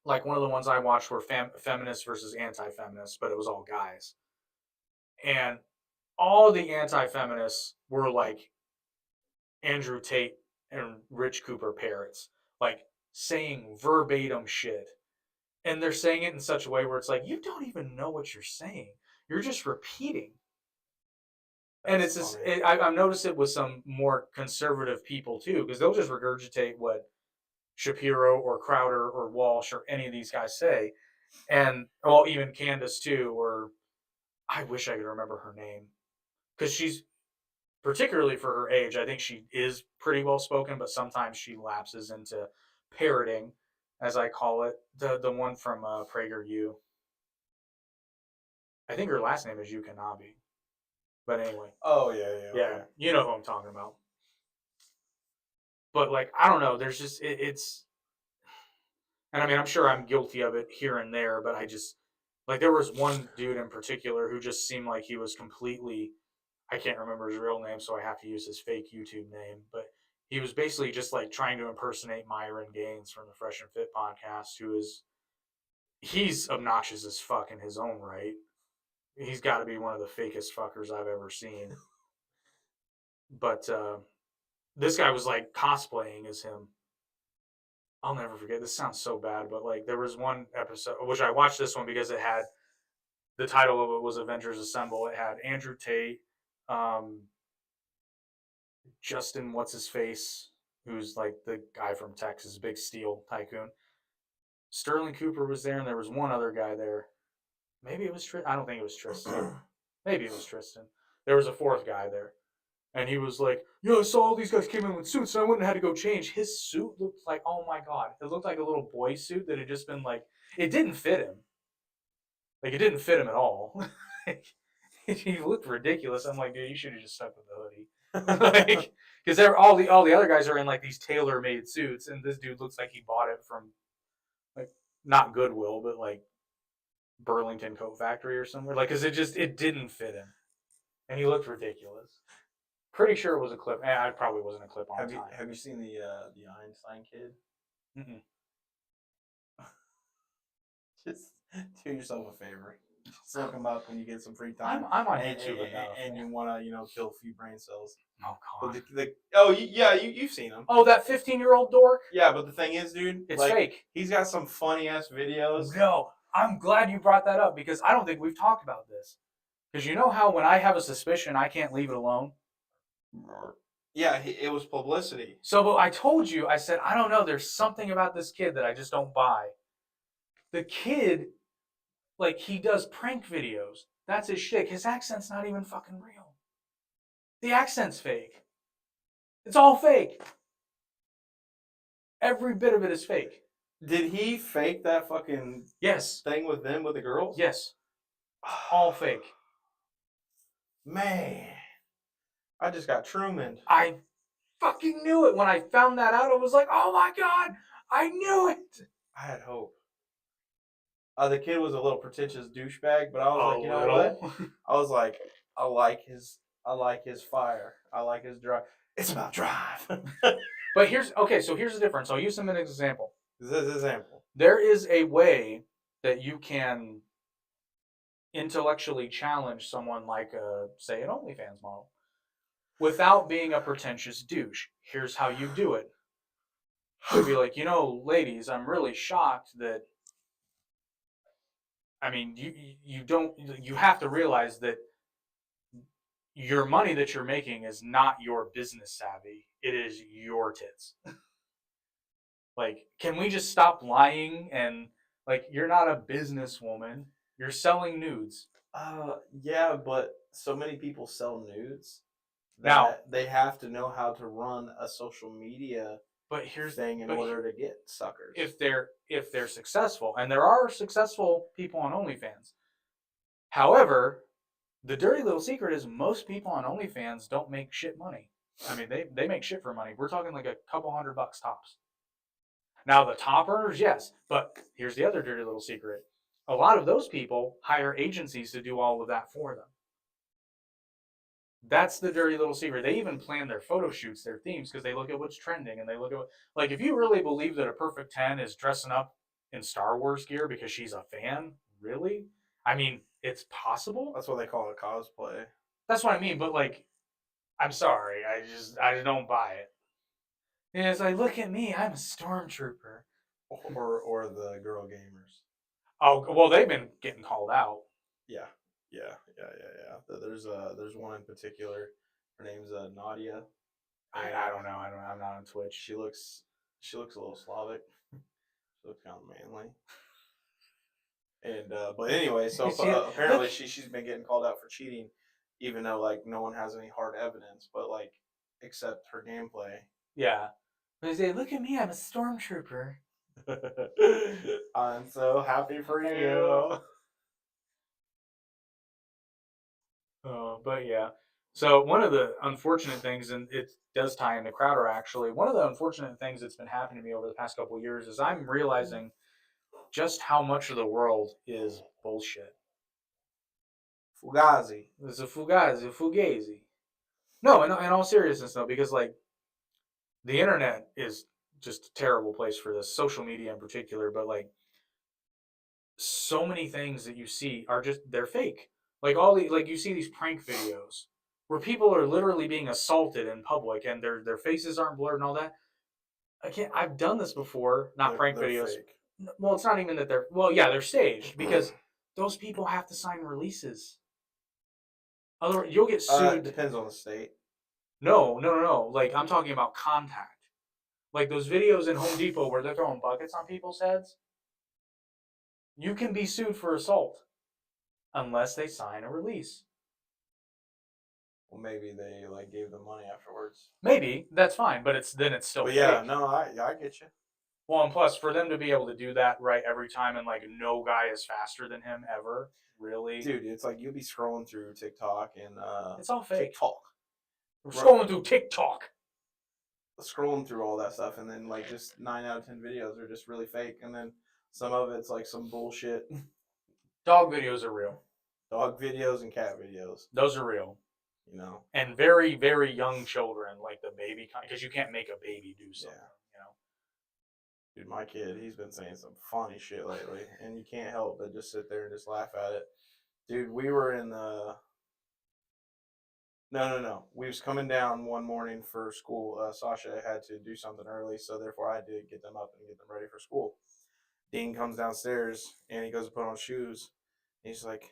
like one of the ones I watched were feminists versus anti-feminists, but it was all guys, and all the anti-feminists were like Andrew Tate and Rich Cooper parrots, like saying verbatim shit. And they're saying it in such a way where it's like, you don't even know what you're saying. You're just repeating. And it's just, I've noticed it with some more conservative people too, because they'll just regurgitate what Shapiro or Crowder or Walsh or any of these guys say. And, well, even Candace too, or I wish I could remember her name. Because she's, particularly for her age, I think she is pretty well spoken, but sometimes she lapses into parroting, as I call it. The one from PragerU. I think her last name is Yukanabe. But anyway. Oh, yeah. Yeah, you know who I'm talking about. But, like, I don't know. There's just, it's... And, I mean, I'm sure I'm guilty of it here and there, but I just... Like, there was one dude in particular who just seemed like he was completely... I can't remember his real name, so I have to use his fake YouTube name. But he was basically just, like, trying to impersonate Myron Gaines from the Fresh and Fit podcast, who is... He's obnoxious as fuck in his own right. He's got to be one of the fakest fuckers I've ever seen. But this guy was like cosplaying as him. I'll never forget. This sounds so bad, but like there was one episode, which I watched this one because it had, the title of it was Avengers Assemble. It had Andrew Tate, Justin what's his face, who's like the guy from Texas, big steel tycoon. Sterling Cooper was there, and there was one other guy there. Maybe it was Tristan. I don't think it was Tristan. Maybe it was Tristan. there was a fourth guy there. And he was like, "Yeah, I saw all these guys came in with suits, and I went and had to go change." His suit looked like, oh my god, it looked like a little boy suit that had just been like, it didn't fit him. Like it didn't fit him at all. He looked ridiculous. I'm like, dude, you should have just stuck with the hoodie. Like, because they're all the other guys are in like these tailor made suits, and this dude looks like he bought it from like not Goodwill, but like Burlington Coat Factory or somewhere. Like, cause it didn't fit him, and he looked ridiculous. Pretty sure it was a clip. It probably wasn't a clip on time. Have you seen the Einstein kid? Mm-mm. Just do yourself a favor. Just look him up when you get some free time. I'm on YouTube enough. And you want to kill a few brain cells. Oh god. You've seen him. Oh, that 15-year-old dork. Yeah, but the thing is, dude, it's fake. He's got some funny ass videos. No, I'm glad you brought that up because I don't think we've talked about this. Because you know how when I have a suspicion, I can't leave it alone. Yeah, it was publicity. So, but I told you, I said, I don't know. There's something about this kid that I just don't buy. The kid, like, he does prank videos. That's his shtick. His accent's not even fucking real. The accent's fake. It's all fake. Every bit of it is fake. Did he fake that fucking thing with them, with the girls? Yes. All fake. Man. I just got Truman'd. I fucking knew it. When I found that out, I was like, oh my god, I knew it. I had hope. The kid was a little pretentious douchebag, but I was like, you know what? I was like, I like his fire. I like his drive. It's about drive. But here's the difference. I'll use him as an example. This is an example. There is a way that you can intellectually challenge someone like say an OnlyFans model without being a pretentious douche. Here's how you do it. You'd be like, ladies, I'm really shocked that. I mean, you have to realize that your money that you're making is not your business savvy. It is your tits. Like, can we just stop lying? And like, you're not a businesswoman. You're selling nudes. Yeah, but so many people sell nudes that now they have to know how to run a social media thing in order to get suckers. If they're successful, and there are successful people on OnlyFans. However, the dirty little secret is most people on OnlyFans don't make shit money. I mean, they make shit for money. We're talking like a couple $100 tops. Now, the top earners, yes. But here's the other dirty little secret. A lot of those people hire agencies to do all of that for them. That's the dirty little secret. They even plan their photo shoots, their themes, because they look at what's trending and they look at like, if you really believe that a perfect 10 is dressing up in Star Wars gear because she's a fan, really? I mean, it's possible. That's what they call it, cosplay. That's what I mean, but like, I'm sorry, I just don't buy it. And it's like, look at me, I'm a stormtrooper. Or the girl gamers. Oh, well, they've been getting called out. Yeah. There's one in particular. Her name's Nadia. I don't know. I'm not on Twitch. She looks a little Slavic. She looks kind of manly. And but anyway, so apparently she's been getting called out for cheating, even though like no one has any hard evidence, but like except her gameplay. Yeah. They say, look at me, I'm a stormtrooper. I'm so happy for you. But yeah. So one of the unfortunate things, and it does tie into Crowder actually, one of the unfortunate things that's been happening to me over the past couple of years is I'm realizing just how much of the world is bullshit. Fugazi. It's a fugazi. No, in all seriousness though, because like the internet is just a terrible place for this, social media in particular, but like so many things that you see are they're fake. Like you see these prank videos where people are literally being assaulted in public and their faces aren't blurred and all that. I've done this before, not prank videos. Fake. Well, it's not even that they're staged because those people have to sign releases. Otherwise, you'll get sued. Depends on the state. No. Like, I'm talking about contact. Like those videos in Home Depot where they're throwing buckets on people's heads. You can be sued for assault unless they sign a release. Well, maybe they like gave them money afterwards. Maybe that's fine, but it's still But fake. yeah, no, I get you. Well, and plus for them to be able to do that right every time, and like no guy is faster than him ever, really, Dude, it's like you'll be scrolling through TikTok and it's all fake. TikTok. We're scrolling through TikTok. Scrolling through all that stuff, and then like just 9 out of 10 videos are just really fake, and then some of it's like some bullshit. Dog videos are real. Dog videos and cat videos. Those are real. You know. And very, very young children, like the baby, because you can't make a baby do something. You know. Dude, my kid, he's been saying some funny shit lately, and you can't help but just sit there and just laugh at it. Dude, we were in the. No. We was coming down one morning for school. Sasha had to do something early, so therefore I had to get them up and get them ready for school. Dean comes downstairs and he goes to put on shoes. And he's like,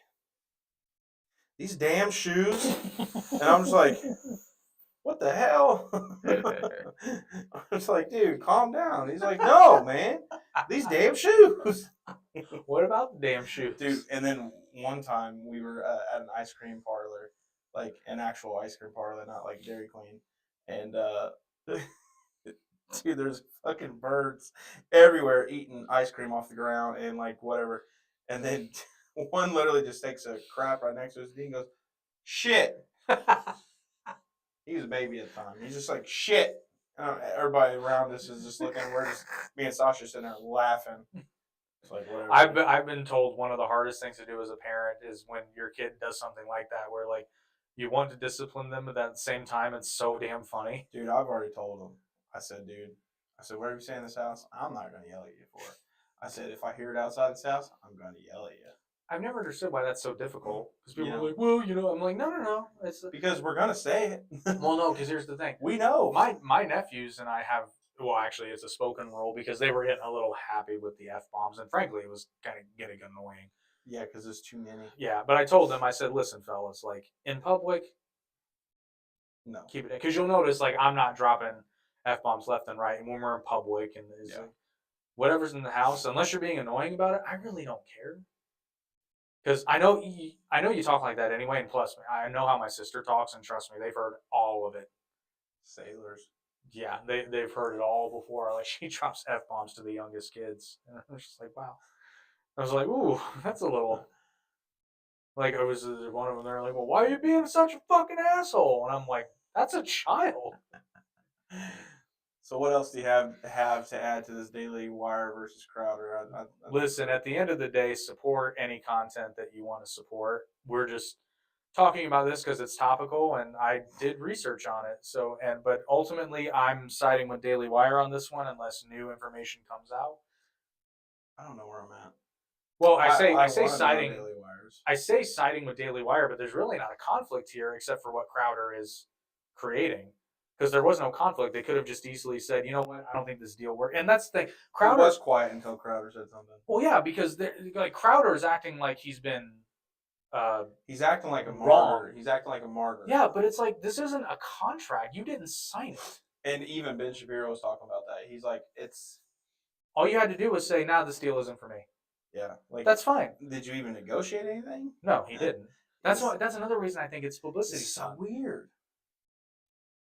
"These damn shoes," and I'm just like, "What the hell?" I was like, "Dude, calm down." He's like, "No, man, these damn shoes." What about the damn shoes, dude? And then one time we were at an ice cream parlor, like an actual ice cream parlor, not like Dairy Queen, and dude, there's fucking birds everywhere eating ice cream off the ground and like whatever, and then one literally just takes a crap right next to his knee and goes, "Shit." He was a baby at the time. He's just like, "Shit." Everybody around us is just looking. We're just me and Sasha sitting there laughing. It's like whatever. I've been told one of the hardest things to do as a parent is when your kid does something like that, where like you want to discipline them, but at the same time it's so damn funny. Dude, I've already told him. I said, "Dude, whatever you say in this house, I'm not gonna yell at you for it." I said, "If I hear it outside this house, I'm gonna yell at you." I've never understood why that's so difficult. Because people You are know. like, well, I'm like, no. It's because we're gonna say it. Well, no, because here's the thing. We know. My nephews and I have, well, actually, it's a spoken rule because they were getting a little happy with the F-bombs, and frankly, it was kind of getting annoying. Yeah, because there's too many. Yeah, but I told them, I said, listen, fellas, like, in public, no. Keep it in. Because you'll notice, like, I'm not dropping F-bombs left and right, and when we're in public, and like, whatever's in the house, unless you're being annoying about it, I really don't care. Because I know you talk like that anyway, and plus, I know how my sister talks, and trust me, they've heard all of it. Sailors. Yeah, they've heard it all before. Like, she drops F-bombs to the youngest kids. And I was just like, wow. I was like, ooh, that's a little... Like, I was one of them, they're like, well, why are you being such a fucking asshole? And I'm like, that's a child. So what else do you have to add to this Dailywire versus Crowder? Listen, at the end of the day, support any content that you want to support. We're just talking about this because it's topical, and I did research on it. So, but ultimately, I'm siding with Dailywire on this one unless new information comes out. I don't know where I'm at. Well, I say siding with Dailywire, but there's really not a conflict here except for what Crowder is creating. Because there was no conflict, they could have just easily said, "You know what? I don't think this deal worked." And that's the thing. Crowder was quiet until Crowder said something. Well, yeah, because like Crowder is acting like he's been. He's acting like a wrong. martyr. He's acting like a martyr. Yeah, but it's like this isn't a contract. You didn't sign it. And even Ben Shapiro was talking about that. He's like, "It's all you had to do was say, "Nah, this deal isn't for me." Yeah, like that's fine. Did you even negotiate anything? No, he didn't. That's another reason I think it's publicity. It's so weird.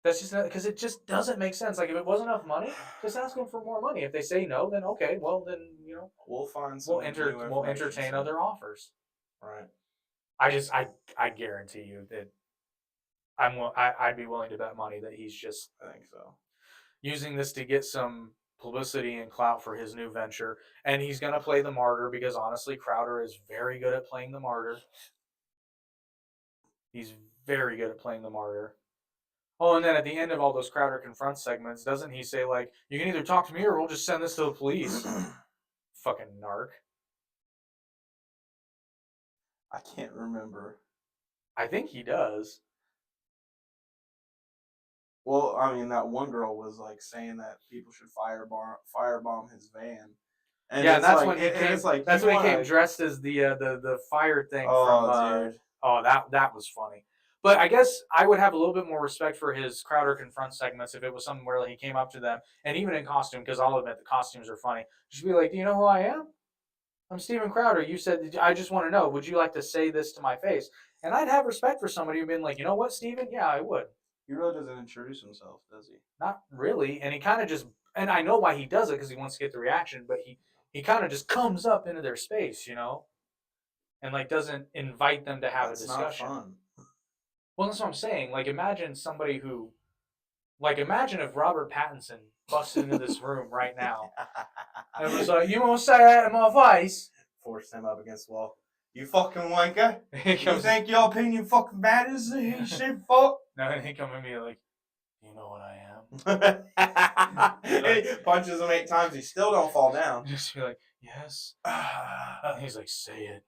That's just because it just doesn't make sense. Like if it wasn't enough money, just ask them for more money. If they say no, then okay, well then we'll find some. We'll entertain other offers. Right. I guarantee you that I'd be willing to bet money that he's just I think so using this to get some publicity and clout for his new venture, and he's gonna play the martyr because honestly, Crowder is very good at playing the martyr. He's very good at playing the martyr. Oh, and then at the end of all those Crowder Confront segments, doesn't he say, like, you can either talk to me or we'll just send this to the police? Fucking narc. I can't remember. I think he does. Well, I mean, that one girl was, like, saying that people should firebomb his van. And yeah, that's like, when he came. Like, that's when he came dressed as the fire thing from. Dude. Oh, that was funny. But I guess I would have a little bit more respect for his Crowder Confront segments if it was something where he came up to them, and even in costume, because I'll admit the costumes are funny. Just be like, "Do you know who I am? I'm Steven Crowder. You said, I just want to know, would you like to say this to my face?" And I'd have respect for somebody who'd been like, you know what, Steven? Yeah, I would. He really doesn't introduce himself, does he? Not really. And he kind of just, and I know why he does it because he wants to get the reaction, but he kind of just comes up into their space, and like doesn't invite them to have a discussion. Not fun. Well, that's what I'm saying. Like, imagine somebody who, like, imagine if Robert Pattinson busted into this room right now and was like, "You won't say that in my face." Forced him up against the wall. You fucking wanker! You think your opinion fucking matters? You shit fuck. No, and he come at me like, "You know what I am." He punches him 8 times. He still don't fall down. Just be like, "Yes." And he's like, "Say it."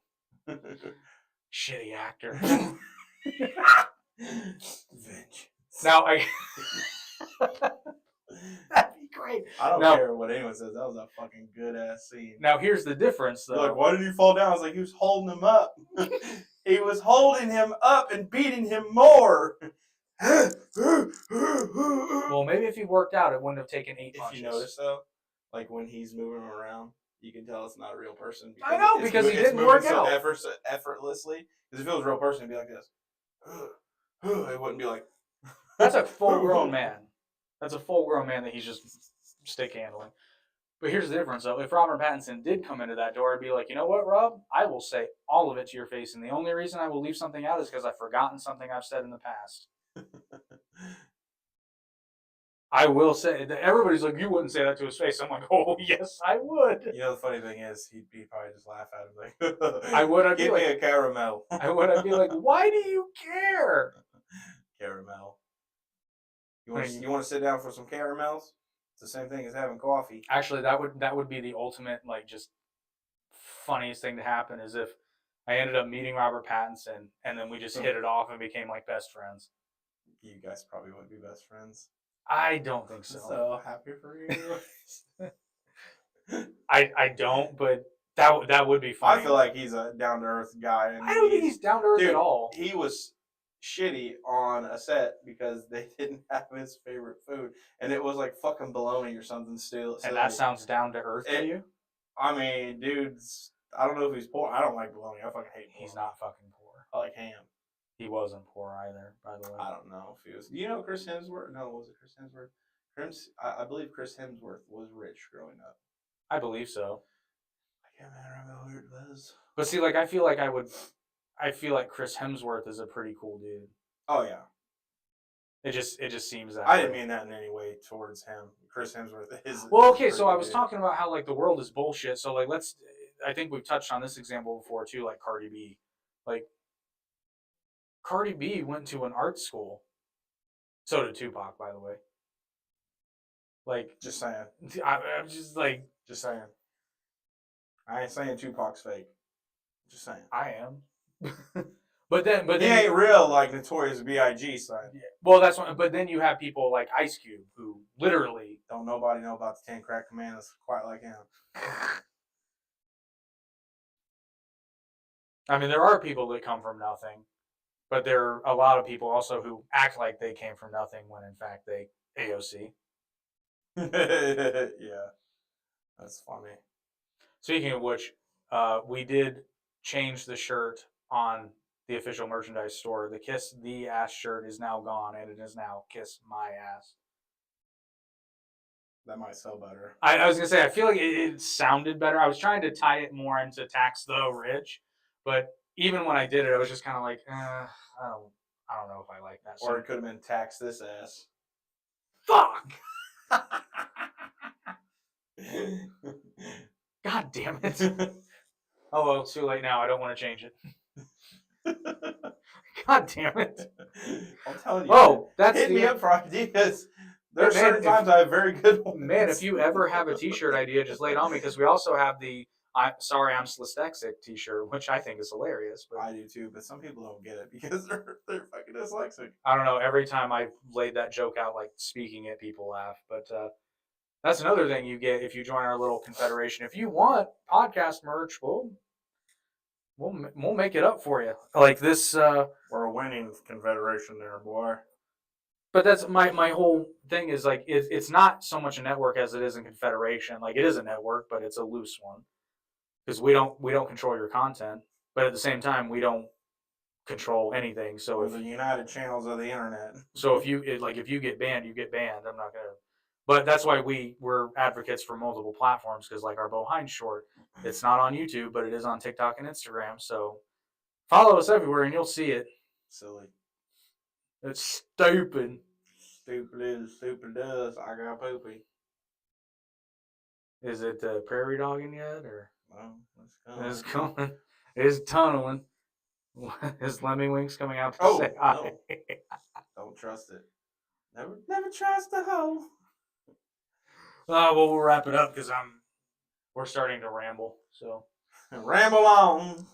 Shitty actor. Vengeance. Now that'd be great. I don't care what anyone says. That was a fucking good ass scene. Now here's the difference, though. You're like, why did he fall down? I was like, he was holding him up. He was holding him up and beating him more. Well, maybe if he worked out, it wouldn't have taken 8 punches. If you notice though, like when he's moving around, you can tell it's not a real person. I know, because he didn't work out effortlessly. Because if it was a real person, it'd be like this. It wouldn't be like. That's a full-grown man. That's a full-grown man that he's just stick handling. But here's the difference, though. If Robert Pattinson did come into that door, I'd be like, you know what, Rob? I will say all of it to your face, and the only reason I will leave something out is because I've forgotten something I've said in the past. I will say that everybody's like, you wouldn't say that to his face. I'm like, oh yes, I would. You know, the funny thing is, he'd probably just laugh at him like, I would. I'd give be me like, a caramel. I would. I'd be like, why do you care? Caramel. You want to sit down for some caramels? It's the same thing as having coffee. Actually, that would be the ultimate, like, just funniest thing to happen is if I ended up meeting Robert Pattinson and then we just hit it off and became like best friends. You guys probably wouldn't be best friends. I don't think so. So happy for you. I don't, but that would be funny. I feel like he's a down to earth guy. And I don't think he's down to earth at all. He was shitty on a set because they didn't have his favorite food, and it was like fucking bologna or something. Still, and that sounds down to earth to you? I mean, dude's. I don't know if he's poor. I don't like bologna. I fucking hate bologna. He's not fucking poor. I like ham. He wasn't poor either, by the way. I don't know if he was. You know Chris Hemsworth? No, was it Chris Hemsworth? I believe Chris Hemsworth was rich growing up. I believe so. I can't remember who it was. But see, like, I feel like Chris Hemsworth is a pretty cool dude. Oh yeah. It just seems that I way. didn't mean that in any way towards him. Chris Hemsworth is. Well, okay, so I was talking about how like the world is bullshit. So like I think we've touched on this example before too, like Cardi B. Like Cardi B went to an art school. So did Tupac, by the way. Like, just saying. I'm just like, just saying. I ain't saying Tupac's fake. Just saying. I am. but then he ain't real like Notorious B.I.G. son. Yeah. Well, that's one. But then you have people like Ice Cube who literally don't nobody know about the 10 Crack Commandments quite like him. I mean, there are people that come from nothing, but there are a lot of people also who act like they came from nothing when in fact they AOC. Yeah, that's funny. Speaking of which, we did change the shirt on the official merchandise store. The Kiss the Ass shirt is now gone, and it is now Kiss My Ass. That might sell better. I was gonna say, I feel like it sounded better. I was trying to tie it more into Tax the Rich, but even when I did it, I was just kind of like, I don't know if I like that. Or it could have been Tax This Ass. Fuck. God damn it. Oh well, it's too late now. I don't want to change it. God damn it. I'm telling you. Oh, that's hit me up for ideas. There are certain times I have very good ones. Man, if you ever have a t-shirt idea, just lay it on me, because we also have the I'm dyslexic t-shirt, which I think is hilarious. But I do too, but some people don't get it because they're fucking dyslexic. I don't know. Every time I laid that joke out, like speaking it, people laugh. But that's another thing you get if you join our little confederation. If you want podcast merch, we'll make it up for you. Like this. We're a winning confederation there, boy. But that's my whole thing is like it's not so much a network as it is a confederation. Like it is a network, but it's a loose one because we don't control your content. But at the same time, we don't control anything. So Or if the United Channels of the internet. so if you get banned, you get banned. I'm not gonna. But that's why we're advocates for multiple platforms because like our Behind short, it's not on YouTube, but it is on TikTok and Instagram. So follow us everywhere and you'll see it. Silly. It's stupid. Stupid is, stupid does. I got poopy. Is it prairie dogging yet or? Well, It's coming. It's tunneling. Is Lemmy Winks coming out to Oh, say hi? no. Don't trust it. Never trust a hoe. Well, we'll wrap it up because we're starting to ramble. So Ramble on.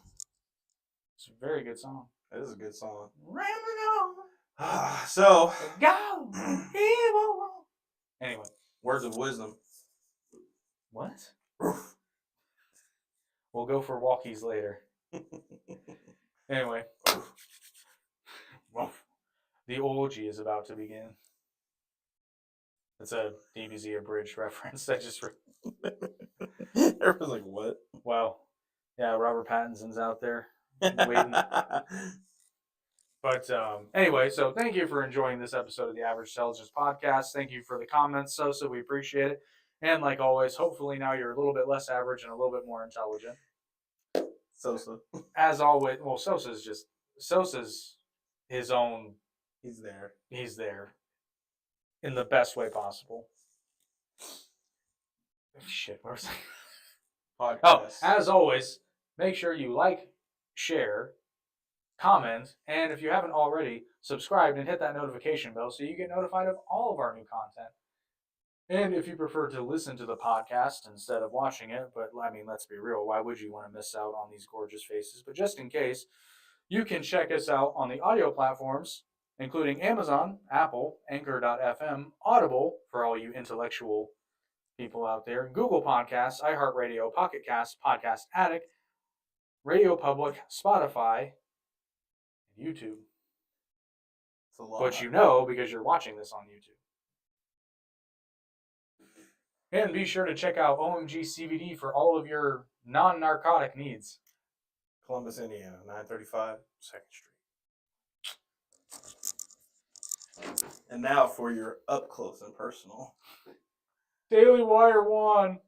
it's a very good song. It is a good song. Ramble on. So, Go. Anyway, words of wisdom. what? We'll go for walkies later. Anyway, the orgy is about to begin. It's a DBZ abridged reference. I just. Everyone's like, what? Well, yeah, Robert Pattinson's out there waiting. But anyway, so thank you for enjoying this episode of the Average Intelligence Podcast. Thank you for the comments, Sosa. We appreciate it. And like always, hopefully now you're a little bit less average and a little bit more intelligent. Sosa. As always, well, Sosa's his own. He's there. He's there in the best way possible. Shit, where was I? Podcast. Oh, as always, make sure you like, share, comment, and if you haven't already, subscribe and hit that notification bell so you get notified of all of our new content. And if you prefer to listen to the podcast instead of watching it, but I mean, let's be real, why would you want to miss out on these gorgeous faces? But just in case, you can check us out on the audio platforms, including Amazon, Apple, Anchor.fm, Audible, for all you intellectual people out there, Google Podcasts, iHeartRadio, Pocket Cast, Podcast Addict, Radio Public, Spotify, and YouTube. It's a lot. But you know because you're watching this on YouTube. And be sure to check out OMG CBD for all of your non-narcotic needs. Columbus, Indiana, 935 2nd Street. And now for your up close and personal. Dailywire 1.